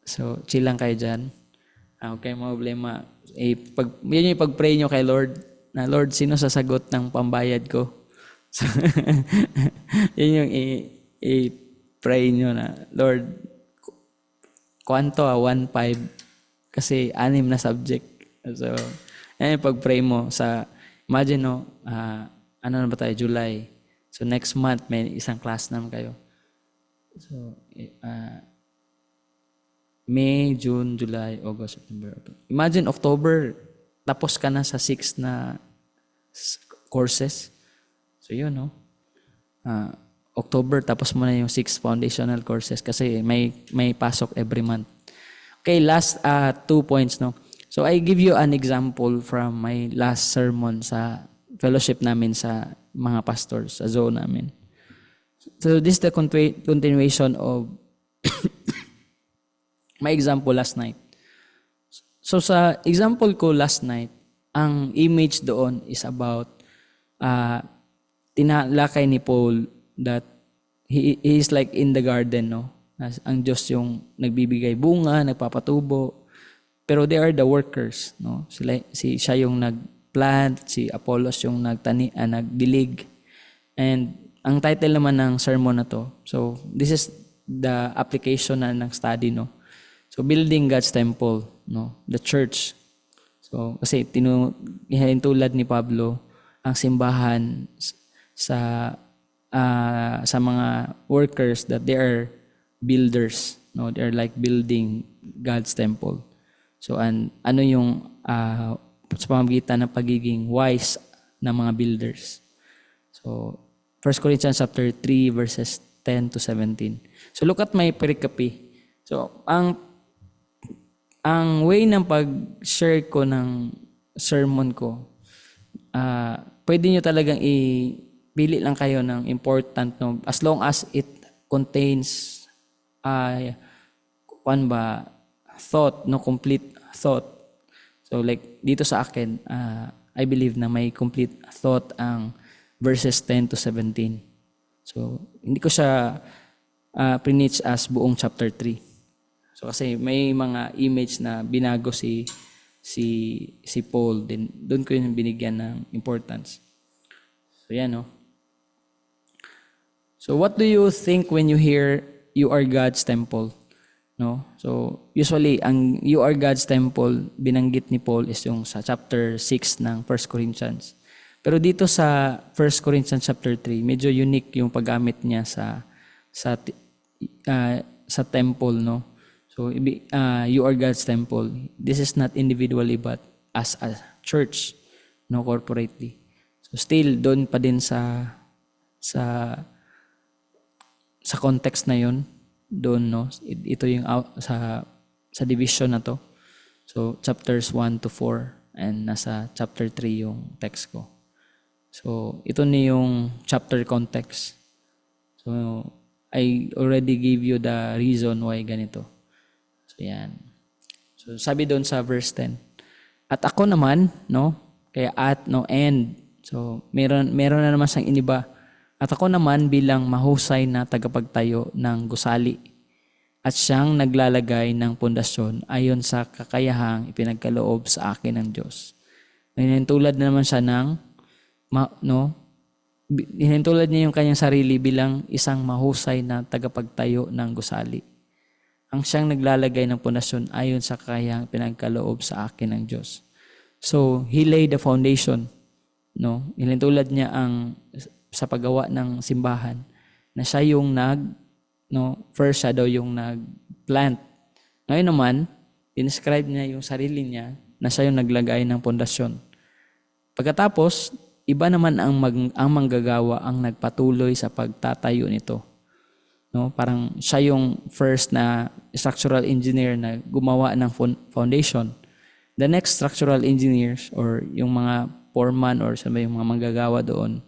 So, chill lang kayo dyan. Huwag kayong problema. Yun yung pag-pray nyo kay Lord, na Lord, sino sasagot ng pambayad ko? So, yun yung i-pray nyo na, Lord, kwanto 1.5 kasi 6 na subject. So, yan yung pag-pray mo sa, imagine ano na ba tayo, July. So, next month, may isang class naman kayo. So, May, June, July, August, September, October. Imagine, October, tapos ka na sa 6 na courses. So, yun, no? October, tapos mo na yung 6 foundational courses kasi may pasok every month. Okay, last 2 points, no? So, I give you an example from my last sermon sa fellowship namin sa mga pastors, sa zone namin. So, this is the continuation of my example last night. So, sa example ko last night, ang image doon is about tinalakay ni Paul that he is like in the garden, no? Ang Diyos yung nagbibigay bunga, nagpapatubo, pero they are the workers, no? Siya yung nagplant, si Apollos yung nagdilig. And ang title naman ng sermon na to, so this is the application ng study, no? So building God's temple, no? The church. So kasi tulad ni Pablo, ang simbahan sa mga workers that they are builders, no? They are like building God's temple. So ano yung sa pamamagitan ng pagiging wise na mga builders. So 1 Corinthians chapter 3 verses 10 to 17. So look at my pericope. So ang way ng pag-share ko ng sermon ko, pwede nyo talagang pili lang kayo ng important, no? As long as it contains thought, no, complete thought. So like dito sa akin, I believe na may complete thought ang verses 10 to 17. So hindi ko siya preach as buong chapter 3. So kasi may mga image na binago si Paul, din doon ko yung binigyan ng importance. So yan, no. So what do you think when you hear you are God's temple? No? So usually ang you are God's temple binanggit ni Paul is yung sa chapter 6 ng 1 Corinthians. Pero dito sa 1 Corinthians chapter 3, medyo unique yung paggamit niya sa temple, no? So you are God's temple. This is not individually but as a church, no, corporately. So still doon pa din sa context na yon, doon, no. Ito yung sa division na to. So chapters 1 to 4 and nasa chapter 3 yung text ko. So ito ni yung chapter context. So I already gave you the reason why ganito. So yan. So sabi doon sa verse 10. At ako naman, no? Kaya no, and. So meron na naman siyang iniba. At ako naman bilang mahusay na tagapagtayo ng gusali at siyang naglalagay ng pundasyon ayon sa kakayahang ipinagkaloob sa akin ng Diyos. Hinintulad na naman siya hinintulad niya yung kanyang sarili bilang isang mahusay na tagapagtayo ng gusali. Ang siyang naglalagay ng pundasyon ayon sa kakayahang ipinagkaloob sa akin ng Diyos. So, he laid the foundation, no? Hinintulad niya sa paggawa ng simbahan na siya yung first siya daw yung nag-plant. Ngayon naman, describe niya yung sarili niya na siya yung naglagay ng pundasyon. Pagkatapos, iba naman ang manggagawa ang nagpatuloy sa pagtatayo nito. No, parang siya yung first na structural engineer na gumawa ng foundation. The next structural engineers or yung mga foreman or yung mga manggagawa doon,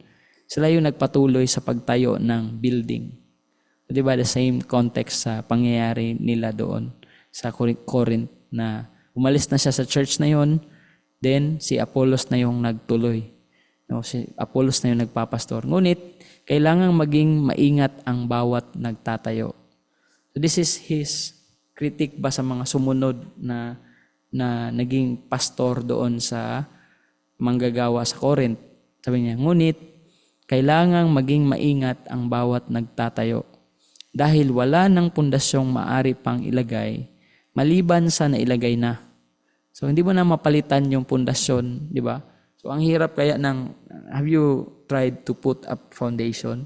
Sila yung nagpatuloy sa pagtayo ng building. So, di ba, the same context sa pangyayari nila doon sa Corinth na umalis na siya sa church na yon, then si Apollos na yung nagtuloy. No, si Apollos na yung nagpapastor. Ngunit, kailangang maging maingat ang bawat nagtatayo. So this is his critique ba sa mga sumunod na naging pastor doon sa manggagawa sa Corinth. Sabi niya, ngunit, kailangang maging maingat ang bawat nagtatayo dahil wala ng pundasyong maari pang ilagay maliban sa nailagay na. So hindi mo na mapalitan yung pundasyon, di ba? So ang hirap kaya have you tried to put up foundation?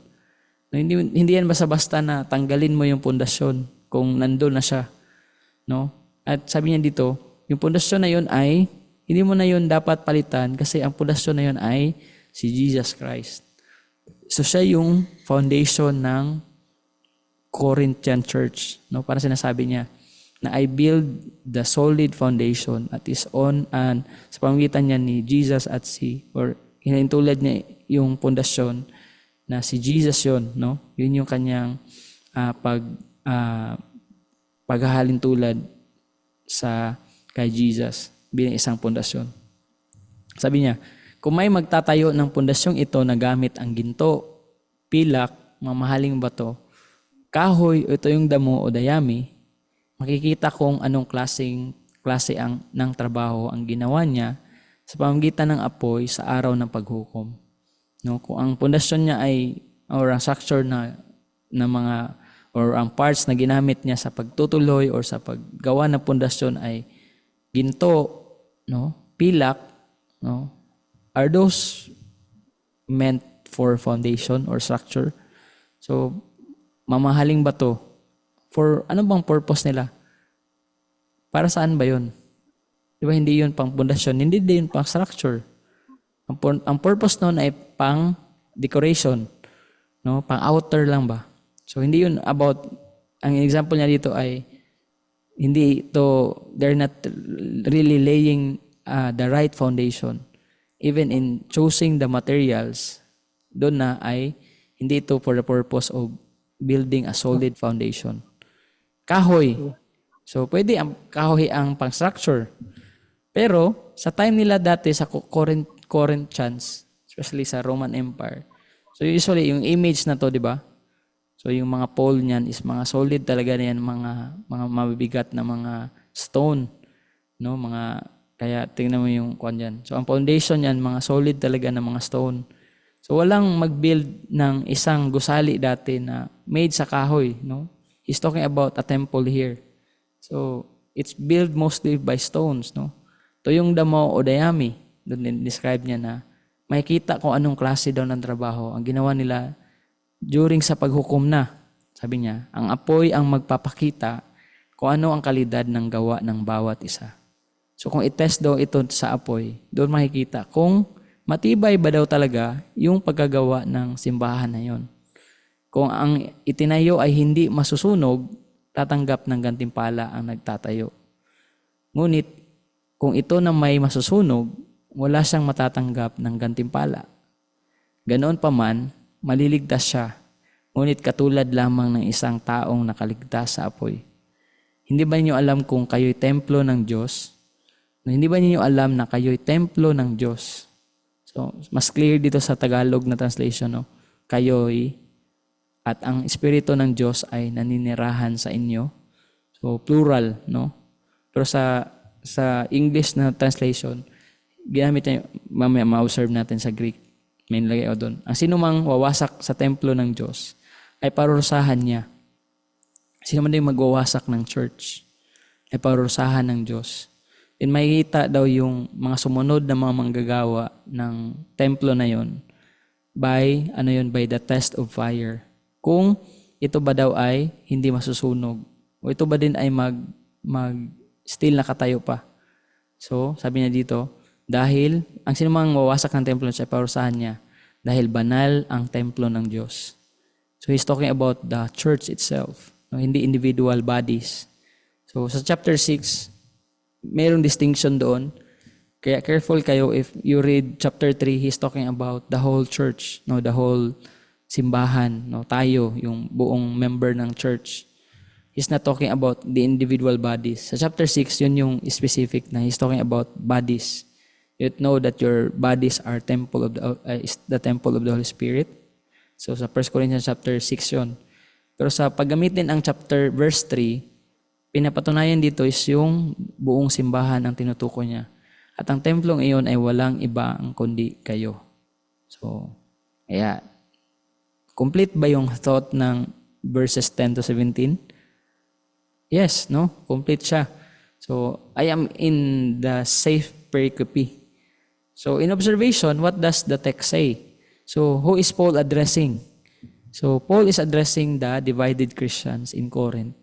No, hindi yan basta-basta na tanggalin mo yung pundasyon kung nandoon na siya, no? At sabi niya dito, yung pundasyon na yun ay hindi mo na yun dapat palitan kasi ang pundasyon na yun ay si Jesus Christ. So siya yung foundation ng Corinthian church, no? Para sinasabi niya na I build the solid foundation at is on and sa pamamagitan niya ni Jesus at hinahintulad niya yung pundasyon na si Jesus yun, no? Yun yung kanyang paghahalin tulad sa kay Jesus bilang isang pundasyon. Sabi niya, kung may magtatayo ng pundasyong ito na gamit ang ginto, pilak, mamahaling bato, kahoy, ito yung damo o dayami, makikita kung anong klase ng trabaho ang ginawa niya sa pamamagitan ng apoy sa araw ng paghukom. No, kung ang pundasyon niya ay or ang structure na mga or ang parts na ginamit niya sa pagtutuloy or sa paggawa ng pundasyon ay ginto, no, pilak, no, are those meant for foundation or structure? So, mamahaling bato, for ano bang purpose nila? Para saan ba yun? Di ba hindi yun pang pundasyon, hindi din pang structure. Ang purpose nun ay pang decoration, no? Pang outer lang ba? So hindi yun about, ang example niya dito ay hindi ito, they're not really laying the right foundation. Even in choosing the materials, doon na ay hindi ito for the purpose of building a solid foundation. Kahoy. So pwede ang kahoy ang pang-structure. Pero sa time nila dati sa Corinthians, especially sa Roman Empire, so usually yung image na to, di ba? So yung mga pole niyan is mga solid talaga na yan, mga mabibigat na mga stone, no? Kaya tingnan mo yung kwan dyan. So ang foundation niyan, mga solid talaga na mga stone. So walang mag-build ng isang gusali dati na made sa kahoy, no? He's talking about a temple here. So it's built mostly by stones, no? Ito yung damo o dayami. Doon describe niya na makikita kung anong klase daw ng trabaho ang ginawa nila during sa paghukom na. Sabi niya, ang apoy ang magpapakita kung ano ang kalidad ng gawa ng bawat isa. So kung itest daw ito sa apoy, doon makikita kung matibay ba daw talaga yung pagkagawa ng simbahan na yon. Kung ang itinayo ay hindi masusunog, tatanggap ng gantimpala ang nagtatayo. Ngunit, kung ito na may masusunog, wala siyang matatanggap ng gantimpala. Ganoon pa man, maliligtas siya, ngunit katulad lamang ng isang taong nakaligtas sa apoy. Hindi ba niyo alam kung kayo'y templo ng Diyos? Hindi ba niyo alam na kayo'y templo ng Diyos? So, mas clear dito sa Tagalog na translation, no? Kayo'y at ang Espiritu ng Diyos ay naninirahan sa inyo. So, plural, no? Pero sa English na translation, ginamit niya, mamaya ma-observe natin sa Greek. May nilagay doon. Ang sinumang wawasak sa templo ng Diyos ay parurusahan niya. Sino man din magwawasak ng church ay parurusahan ng Diyos. Then makikita daw yung mga sumunod na mga manggagawa ng templo na yon by the test of fire. Kung ito ba daw ay hindi masusunog o ito ba din ay still nakatayo pa. So, sabi niya dito, dahil ang sinumang wawasak ng templo siya, parusahan niya, dahil banal ang templo ng Diyos. So, he's talking about the church itself, no? Hindi individual bodies. So, sa chapter 6, mayroong distinction doon Kaya careful kayo if you read chapter 3, he's talking about the whole church, no, the whole simbahan, no, tayo, yung buong member ng church. He's not talking about the individual bodies. Sa chapter 6, yun yung specific na he's talking about bodies. You know that your bodies are temple of is the temple of the Holy Spirit. So sa 1 Corinthians chapter 6 yun. Pero sa paggamitin ang chapter verse 3, pinapatunayan dito is yung buong simbahan ang tinutukoy niya. At ang templong iyon ay walang iba ang kundi kayo. So, kaya, complete ba yung thought ng verses 10 to 17? Yes, no? Complete siya. So, I am in the safe pericope. So, in observation, what does the text say? So, who is Paul addressing? So, Paul is addressing the divided Christians in Corinth.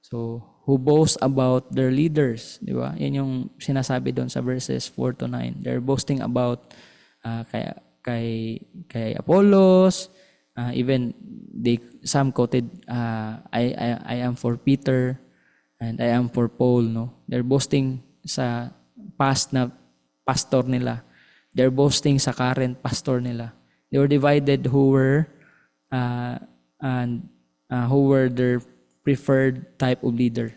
So, who boast about their leaders, di ba? Yan yung sinasabi doon sa verses 4 to 9. They're boasting about kay Apollos, even some quoted, I am for Peter and I am for Paul, no? They're boasting sa past na pastor nila. They're boasting sa current pastor nila. They were divided who were their preferred type of leader.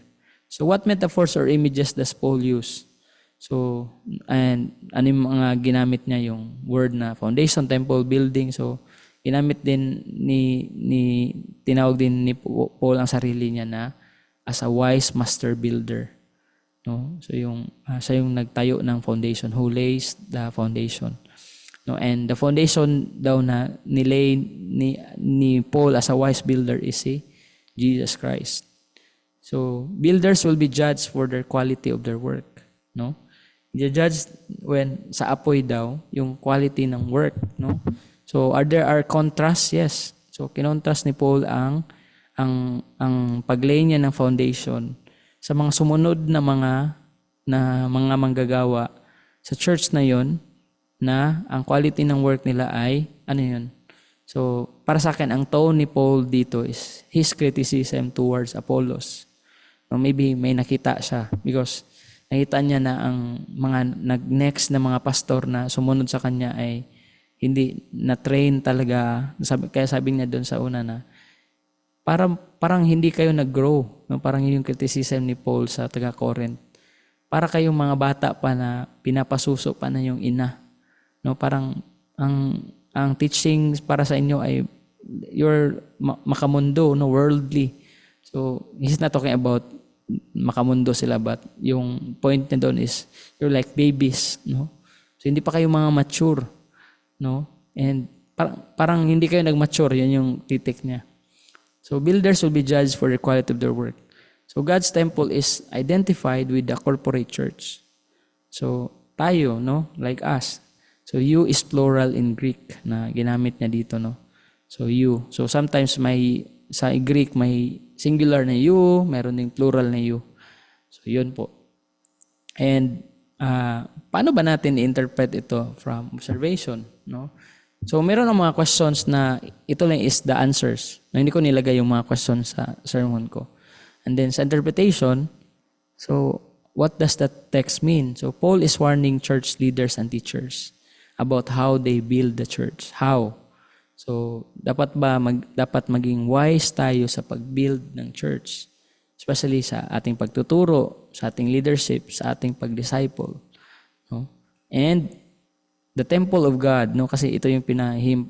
So what metaphors or images does Paul use? So, and ano yung mga ginamit niya, yung word na foundation, temple, building. So, ginamit din tinawag din ni Paul ang sarili niya na as a wise master builder. No? So, siya yung nagtayo ng foundation, who lays the foundation. No? And the foundation daw na nilay ni Paul as a wise builder is si Jesus Christ. So, builders will be judged for their quality of their work, no? Judged when sa apoy daw yung quality ng work, no? So, there are contrasts? Yes. So, kinontrast ni Paul ang paglay niya ng foundation sa mga sumunod na mga manggagawa sa church na yon, na ang quality ng work nila ay ano yun? So, para sa akin, ang tone ni Paul dito is his criticism towards Apollos. No, maybe may nakita siya because nakita niya na ang mga next na mga pastor na sumunod sa kanya ay hindi na-train talaga. Kaya sabi niya doon sa una na parang hindi kayo nag-grow. No? Parang yung criticism ni Paul sa taga-Corinth. Para kayong mga bata pa na pinapasuso pa na yung ina. No? Parang ang teaching para sa inyo ay you're makamundo, no, worldly. So, he's not talking about makamundo sila, but yung point niya doon is you're like babies, no? So, hindi pa kayo mga mature, no? And parang hindi kayo nag-mature, yun yung titik niya. So, builders will be judged for the quality of their work. So, God's temple is identified with the corporate church. So, tayo, no? Like us. So, you is plural in Greek na ginamit niya dito, no? So, you. So, sometimes sa Greek may singular na you, meron ding plural na you. So, yun po. And, paano ba natin i-interpret ito from observation, no? So, meron ng mga questions na ito lang is the answers. Na hindi ko nilagay yung mga questions sa sermon ko. And then, sa interpretation, so, what does that text mean? So, Paul is warning church leaders and teachers about how they build the church. How? So, dapat maging wise tayo sa pag-build ng church, especially sa ating pagtuturo, sa ating leadership, sa ating pag-disciple, no? And the temple of God, no, kasi ito yung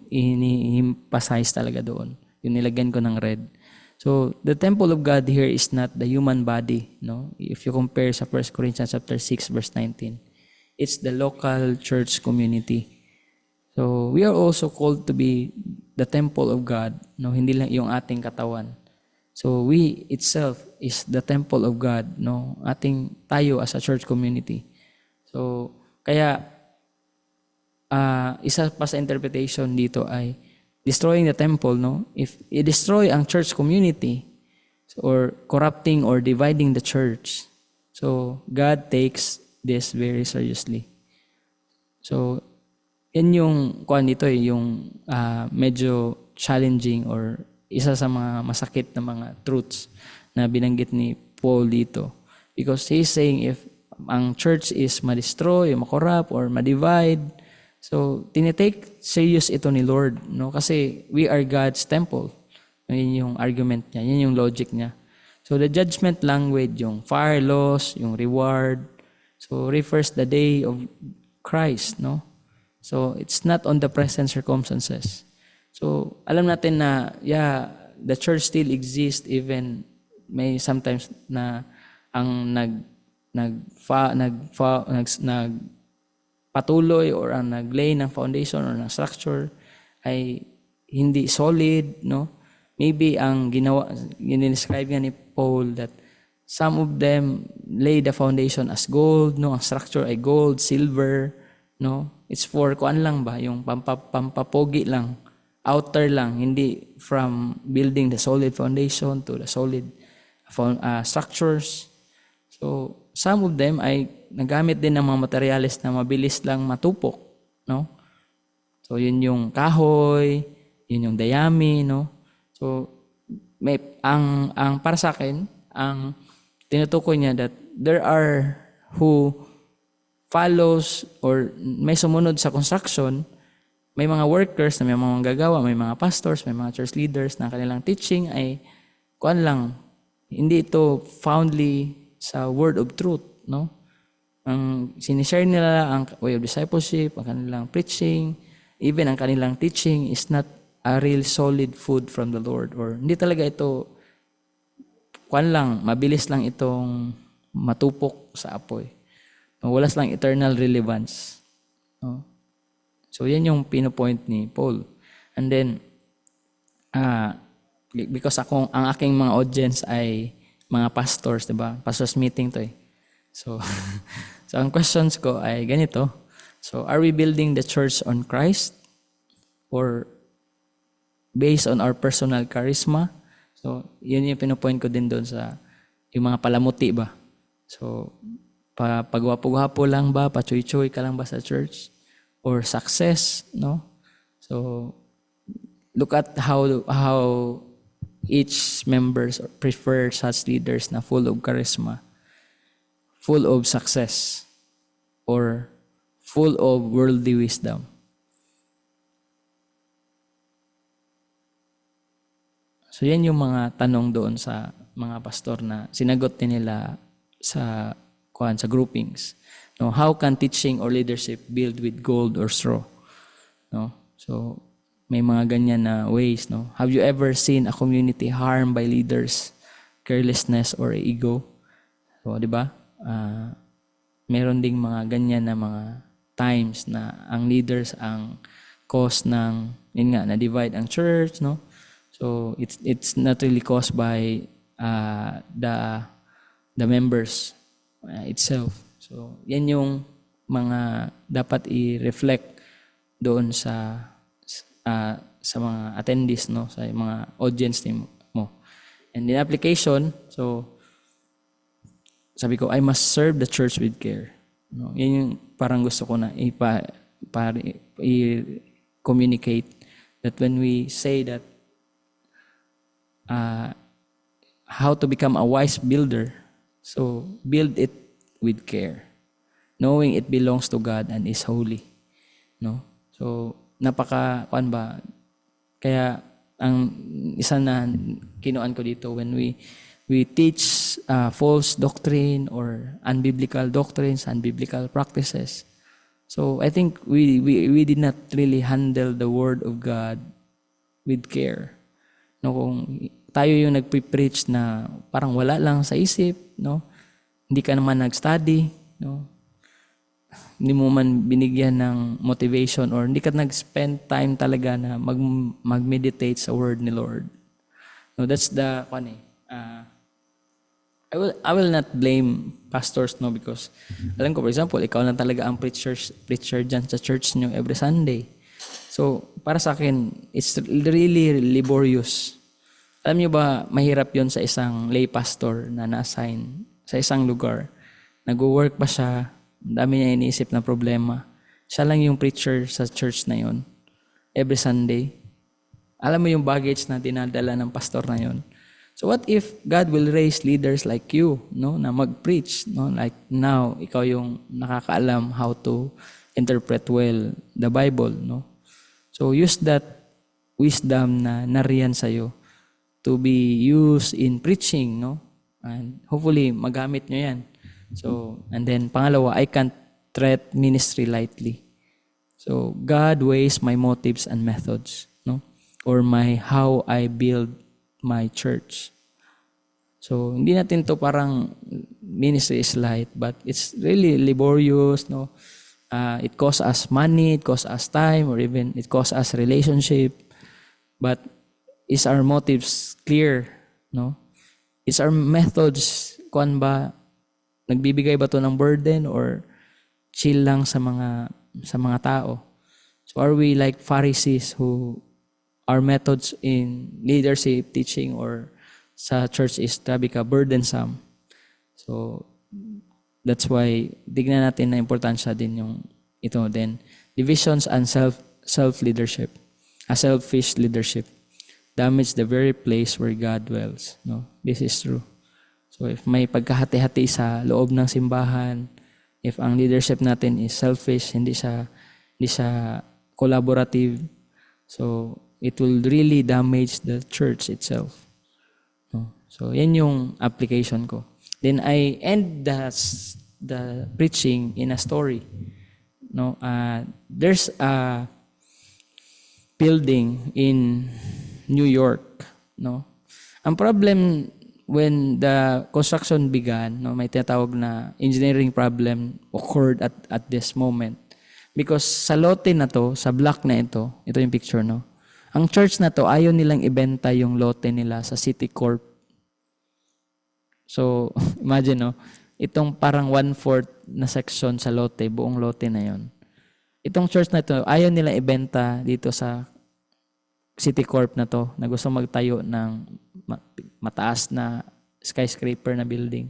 emphasize talaga doon. Yung nilagyan ko ng red. So, the temple of God here is not the human body, no? If you compare sa 1 Corinthians chapter 6 verse 19, it's the local church community. So, we are also called to be the temple of God, no? Hindi lang yung ating katawan. So, we itself is the temple of God, no? Tayo as a church community. So, kaya, isa pa sa interpretation dito ay destroying the temple, no? If i-destroy ang church community, or corrupting or dividing the church, so, God takes this very seriously. So, yan yung dito yung medyo challenging or isa sa mga masakit na mga truths na binanggit ni Paul dito. Because he's saying if ang church is ma-destroy, ma-corrupt, or ma-divide. So, tinitake serious ito ni Lord, no? Kasi we are God's temple. Yun yung argument niya, yun yung logic niya. So, the judgment language, yung fire loss, yung reward, so refers the day of Christ, no? So, it's not on the present circumstances. So, alam natin na, yeah, the church still exists even may sometimes na ang patuloy or ang naglay ng foundation or ng structure ay hindi solid, no? Maybe ang describe nga ni Paul that some of them lay the foundation as gold, no? Ang structure ay gold, silver, no? It's for kuan lang ba, yung pampapogi lang, outer lang, hindi from building the solid foundation to the solid structures. So, some of them ay nagamit din ng mga materials na mabilis lang matupok, no? So, yun yung kahoy, yun yung dayami, no? So, ang para sa akin, ang tinutukoy niya that there are who follows or may sumunod sa construction, may mga workers na may mga manggagawa, may mga pastors, may mga church leaders na kanilang teaching ay kuan lang, hindi ito foundly sa word of truth, no? Ang sinishare nila ang way of discipleship, ang kanilang preaching, even ang kanilang teaching is not a real solid food from the Lord, or hindi talaga ito kuan lang, mabilis lang itong matupok sa apoy. Wala lang eternal relevance, no? So yan yung pinopoint ni Paul. And then because ang aking mga audience ay mga pastors, 'di ba? Pastors meeting 'to eh. So so ang questions ko ay ganito. So are we building the church on Christ or based on our personal charisma? So yun yung pinopoint ko din doon sa yung mga palamuti ba. So pagwapo-gwapo lang ba, pachoy-choy ka lang ba sa church or success, no? So look at how each members prefer such leaders na full of charisma, full of success, or full of worldly wisdom. So yan yung mga tanong doon sa mga pastor na sinagot din nila sa groupings. No, how can teaching or leadership build with gold or straw? No? So may mga ganyan na ways, no? Have you ever seen a community harmed by leaders, carelessness or ego? So, 'di ba? Meron ding mga ganyan na mga times na ang leaders ang cause ng yun nga na divide ang church, no? So it's not really caused by the members itself. So yan yung mga dapat i-reflect doon sa mga attendees, no, sa mga audience mo. And in application, so sabi ko, I must serve the church with care. No, yan yung parang gusto ko na i-communicate that when we say that how to become a wise builder, so build it with care, knowing it belongs to God and is holy, no? So kuan ba, kaya ang isa na kinuan ko dito, when we teach false doctrine or unbiblical doctrines, unbiblical practices, so I think we did not really handle the word of God with care, no? Kung tayo yung nagpe-preach na parang wala lang sa isip, no? Hindi ka naman nag-study, no? Hindi mo man binigyan ng motivation or hindi ka nag-spend time talaga na mag-meditate sa word ni Lord. No, that's the I will not blame pastors, no, because alam ko, for example, ikaw lang talaga ang preacher dyan sa church niyo every Sunday. So, para sa akin, it's really laborious. Alam niyo ba, mahirap yon sa isang lay pastor na na-assign sa isang lugar. Nag-work pa siya, dami niya iniisip na problema. Siya lang yung preacher sa church na yon every Sunday. Alam mo yung baggage na dinadala ng pastor na yon. So what if God will raise leaders like you, no, na mag-preach, no, like now ikaw yung nakakaalam how to interpret well the Bible, no. So use that wisdom na nariyan sa'yo to be used in preaching, no? And hopefully magamit nyo yan. So, and then pangalawa, I can't treat ministry lightly. So God weighs my motives and methods, no? Or how I build my church. So hindi natin to parang ministry is light, but it's really laborious, no? It costs us money, it costs us time, or even it costs us relationship. But is our motives clear, no? Is our methods, kuan ba, nagbibigay ba to ng burden or chill lang sa mga tao? So are we like Pharisees who our methods in leadership, teaching, or sa church is grabe ka burdensome? So that's why tignan natin na importansya din yung ito din. Divisions and self-leadership, a selfish leadership damage the very place where God dwells. No, this is true. So if may pagkahati-hati sa loob ng simbahan, if ang leadership natin is selfish, hindi siya collaborative, so it will really damage the church itself. No? So yan yung application ko. Then I end the preaching in a story. No, there's a building in New York, no. Ang problem when the construction began, no, may tinatawag na engineering problem occurred at this moment. Because sa lote na to, sa block na ito yung picture, no. Ang church na to, ayaw nilang ibenta yung lote nila sa City Corp. So, imagine, no, itong parang 1/4 na section sa lote, buong lote na yon. Itong church na to, ayaw nilang ibenta dito sa City Corp na to, na gusto magtayo ng mataas na skyscraper na building.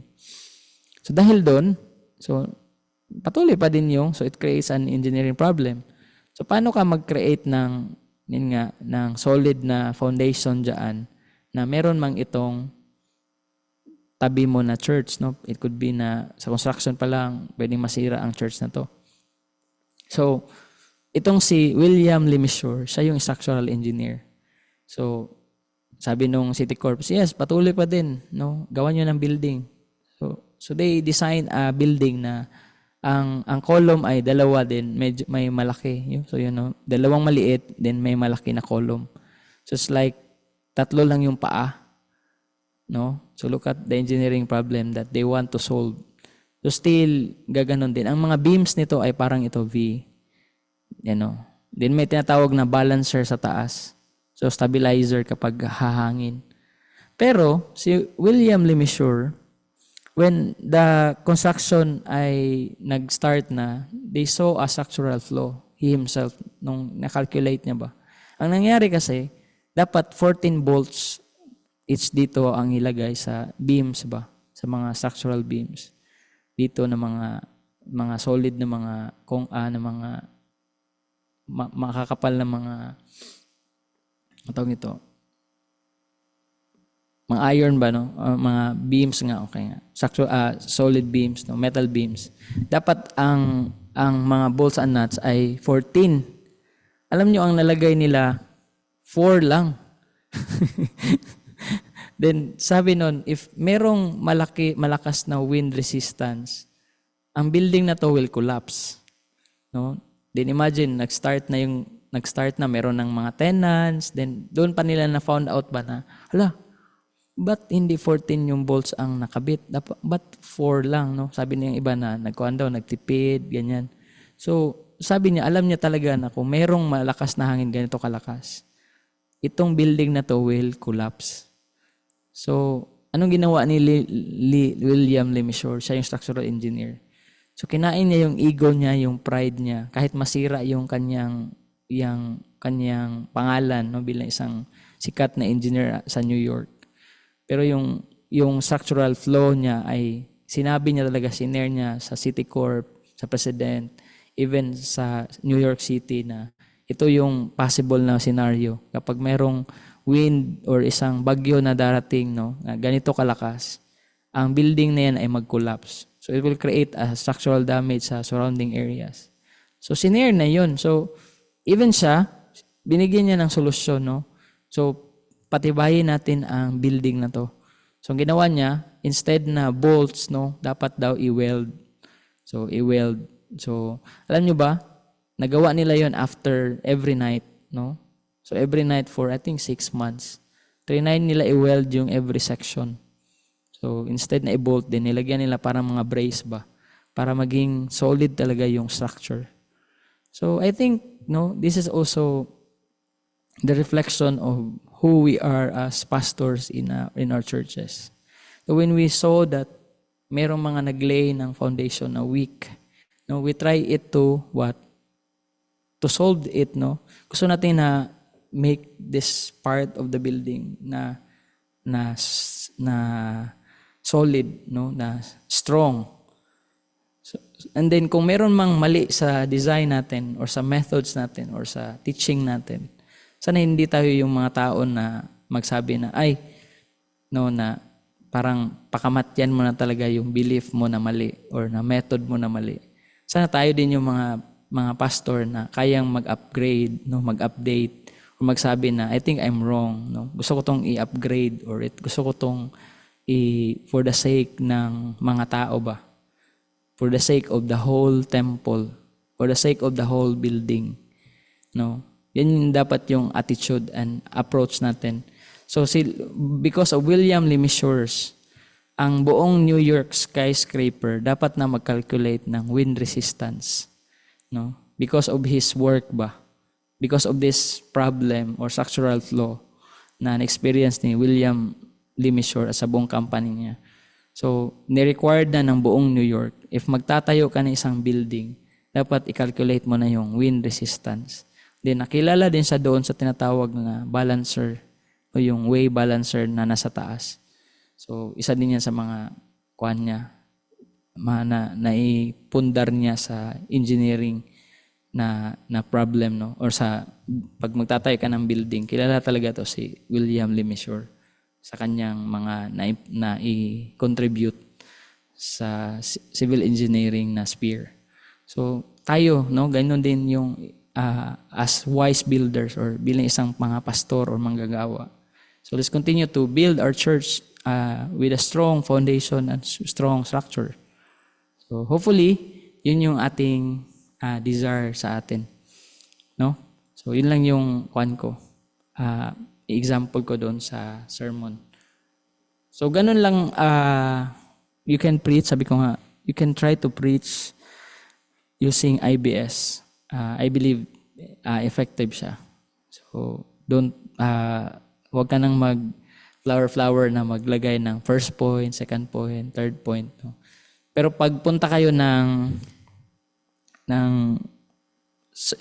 So dahil doon, so patuloy pa din so it creates an engineering problem. So paano ka mag-create ng solid na foundation diyan na meron mang itong tabi mo na church, no? It could be na sa construction pa lang pwedeng masira ang church na to. So itong si William Lemessurier, siya yung structural engineer. So, sabi nung City Corp, yes, patuloy pa din, no? Gawan nyo ng building. So they design a building na ang column ay dalawa din, medyo may malaki. So dalawang maliit, then may malaki na column. So it's like tatlo lang yung paa, no? So look at the engineering problem that they want to solve. So still gaganon din. Ang mga beams nito ay parang ito V. Then may tinatawag na balancer sa taas. So stabilizer kapag hahangin. Pero si William Lemessurier, when the construction ay nag-start na, they saw a structural flaw. He himself, nung na-calculate niya ba. Ang nangyari kasi, dapat 14 bolts each dito ang ilagay sa beams ba, sa mga structural beams. Dito na mga solid na mga makakapal na mga mga iron ba, no? Mga beams nga, okay nga. Solid beams, no? Metal beams. Dapat ang mga bolts and nuts ay 14. Alam nyo, ang nalagay nila 4 lang. Then sabi nun, if merong malakas na wind resistance, ang building na to will collapse. No? Then imagine, nag-start na meron ng mga tenants, then doon pa nila na found out ba na, ba't hindi 14 yung bolts ang nakabit? Ba't 4 lang, no? Sabi niya yung iba na nagkuhan daw, nagtipid, ganyan. So, sabi niya, alam niya talaga na kung merong malakas na hangin ganito kalakas, itong building na to will collapse. So, anong ginawa ni William Lemessurier? Siya yung structural engineer. So, kinain niya yung ego niya, yung pride niya, kahit masira yung kanyang pangalan, no, bilang isang sikat na engineer sa New York. Pero yung structural flaw niya ay sinabi niya talaga, sinare niya sa City Corp, sa President, even sa New York City na ito yung possible na scenario. Kapag merong wind or isang bagyo na darating, no, na ganito kalakas, ang building na yan ay mag-collapse. So it will create a structural damage sa surrounding areas. So sinare na yun. So even siya, binigyan niya ng solusyon, no? So patibayin natin ang building na to. So ang ginawa niya, instead na bolts, no, dapat daw i-weld. So i-weld. So alam nyo ba, nagawa nila yon after every night, no? So every night for I think 6 months. Trinay nila i-weld yung every section. So instead na i-bolt din, nilagyan nila parang mga brace ba para maging solid talaga yung structure. So I think, no, this is also the reflection of who we are as pastors in our churches. So when we saw that merong mga naglay ng foundation na weak, no, we try it to what? To solve it, no? Gusto natin na make this part of the building na solid, no, na strong. So, and then kung meron mang mali sa design natin or sa methods natin or sa teaching natin, sana hindi tayo yung mga tao na magsabi na ay no, na parang pakamatyan mo na talaga yung belief mo na mali or na method mo na mali. Sana tayo din yung mga pastor na kayang mag-upgrade, no, mag-update o magsabi na I think I'm wrong, no. Gusto ko tong i-upgrade or gusto ko tong for the sake ng mga tao ba? For the sake of the whole temple, for the sake of the whole building, no. Yan yung dapat yung attitude and approach natin. So because of William Lemessurier, ang buong New York skyscraper dapat na mag-calculate ng wind resistance, no? Because of his work ba? Because of this problem or structural flaw na na-experience ni William Lemessurier sa buong company niya. So, ni-required na ng buong New York, if magtatayo ka ng isang building, dapat i-calculate mo na yung wind resistance. Then, nakilala din siya doon sa tinatawag na balancer o yung way balancer na nasa taas. So, isa din yan sa mga kuan niya, naipundar niya sa engineering na problem, no? Or sa pag magtatayo ka ng building, kilala talaga to si William Lemessurier sa kanyang mga na-contribute sa civil engineering na sphere. So tayo, no, ganun din yung as wise builders or bilang isang mga pastor or manggagawa. So let's continue to build our church with a strong foundation and strong structure. So hopefully, yun yung ating desire sa atin, no? So yun lang yung kwan ko, example ko doon sa sermon. So ganun lang, you can preach, sabi ko nga, you can try to preach using IBS. I believe effective siya. So don't wag ka nang mag flower na maglagay ng first point, second point, third point, no? Pero pagpunta kayo ng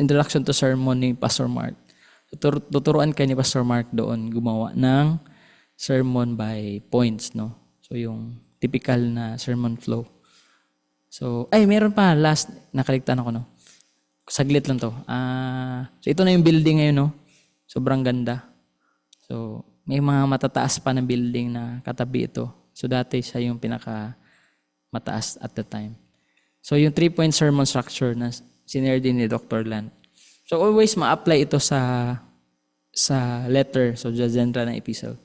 introduction to sermon ni Pastor Mark, tuturuan kayo ni Pastor Mark doon gumawa ng sermon by points, no? So yung typical na sermon flow. So meron pa last, nakaligtan ako, no? Saglit lang to. So ito na yung building ngayon, no? Sobrang ganda. So may mga matataas pa na building na katabi ito. So dati siya yung pinaka mataas at the time. So yung 3-point sermon structure na sinare din ni Dr. Land. So always ma-apply ito sa letter, so sa genre ng epistle.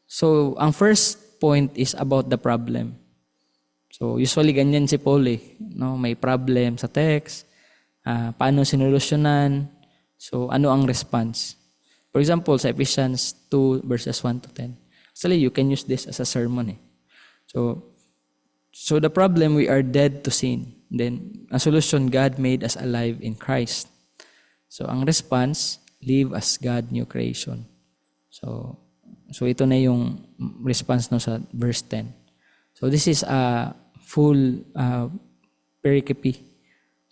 So ang first point is about the problem. So usually ganyan si Paul, no? May problem sa text, paano sinolusyonan, so ano ang response. For example, sa Ephesians 2 verses 1 to 10. Actually, you can use this as a sermon. So the problem, we are dead to sin. Then, a solution, God made us alive in Christ. So ang response, live as God new creation. So ito na yung response, no, sa verse 10. So this is a full pericope.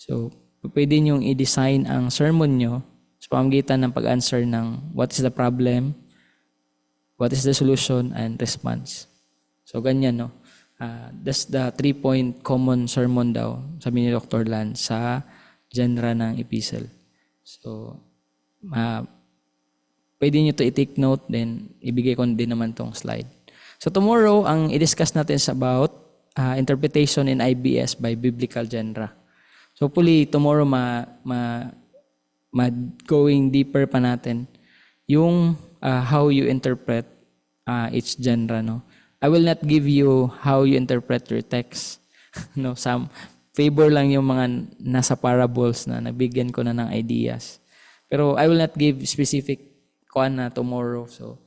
So pwede niyong i-design ang sermon nyo sa pamamagitan ng pag-answer ng what is the problem, what is the solution, and response. So ganyan, no? That's the 3-point common sermon daw, sabi ni Dr. Land, sa genre ng epistle. So pwede nyo to i-take note, then ibigay ko din naman tong slide. So tomorrow, ang i-discuss natin is about interpretation in IBS by biblical genre. So hopefully tomorrow going deeper pa natin yung how you interpret each genre, no. I will not give you how you interpret your text. No, some favor lang yung mga nasa parables na nabigyan ko na ng ideas. Pero I will not give specific kuan na tomorrow. So,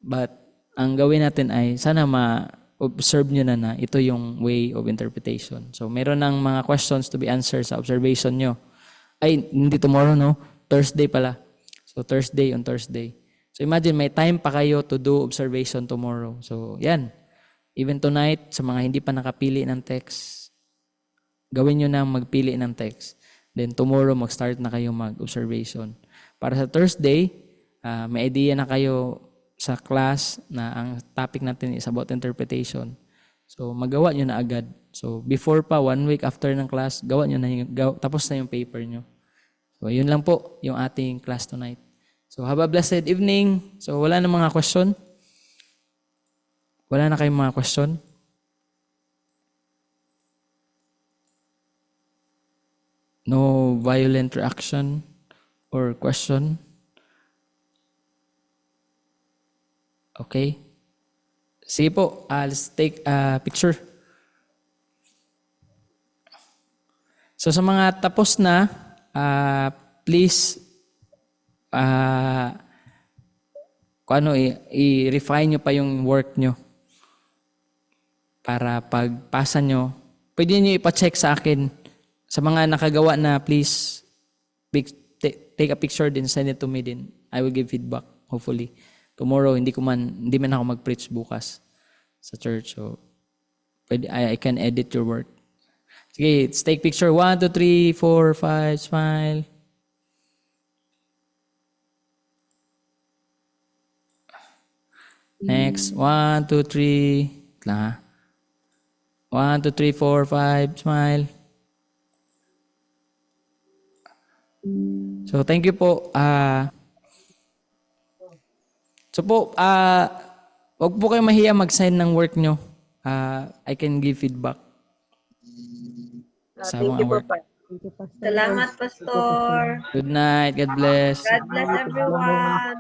but ang gawin natin ay sana ma-observe nyo na ito yung way of interpretation. So, meron ng mga questions to be answered sa observation nyo. Ay, hindi tomorrow, no? Thursday pala. So, on Thursday. So, imagine may time pa kayo to do observation tomorrow. So, yan. Even tonight, sa mga hindi pa nakapili ng text, gawin nyo na magpili ng text. Then, tomorrow, mag-start na kayo mag-observation. Para sa Thursday, may idea na kayo sa class na ang topic natin is about interpretation. So, magawa nyo na agad. So, before pa, 1 week after ng class, gawa nyo na tapos na yung paper nyo. So, yun lang po yung ating class tonight. So, have a blessed evening. So, wala na mga question? Wala na kayong mga question? No violent reaction or question? Okay. Sige po, let's take a picture. So sa mga tapos na, please i-refine nyo pa yung work nyo para pagpasa nyo. Pwede nyo ipa-check sa akin. Sa mga nakagawa na, please take a picture din, send it to me din. I will give feedback, hopefully. Tomorrow, hindi man ako mag-preach bukas sa church. So, I can edit your work. Sige, let's take picture. 1, 2, 3, 4, 5, smile. Next, 1, 2, 3. Lang ha. 1, 2, 3, 4, 5, smile. So, thank you po. So po, wag po kayo mahiya mag-sign ng work nyo. I can give feedback sa Thank you mga po, work. Salamat, Pastor. Good night. God bless. God bless everyone.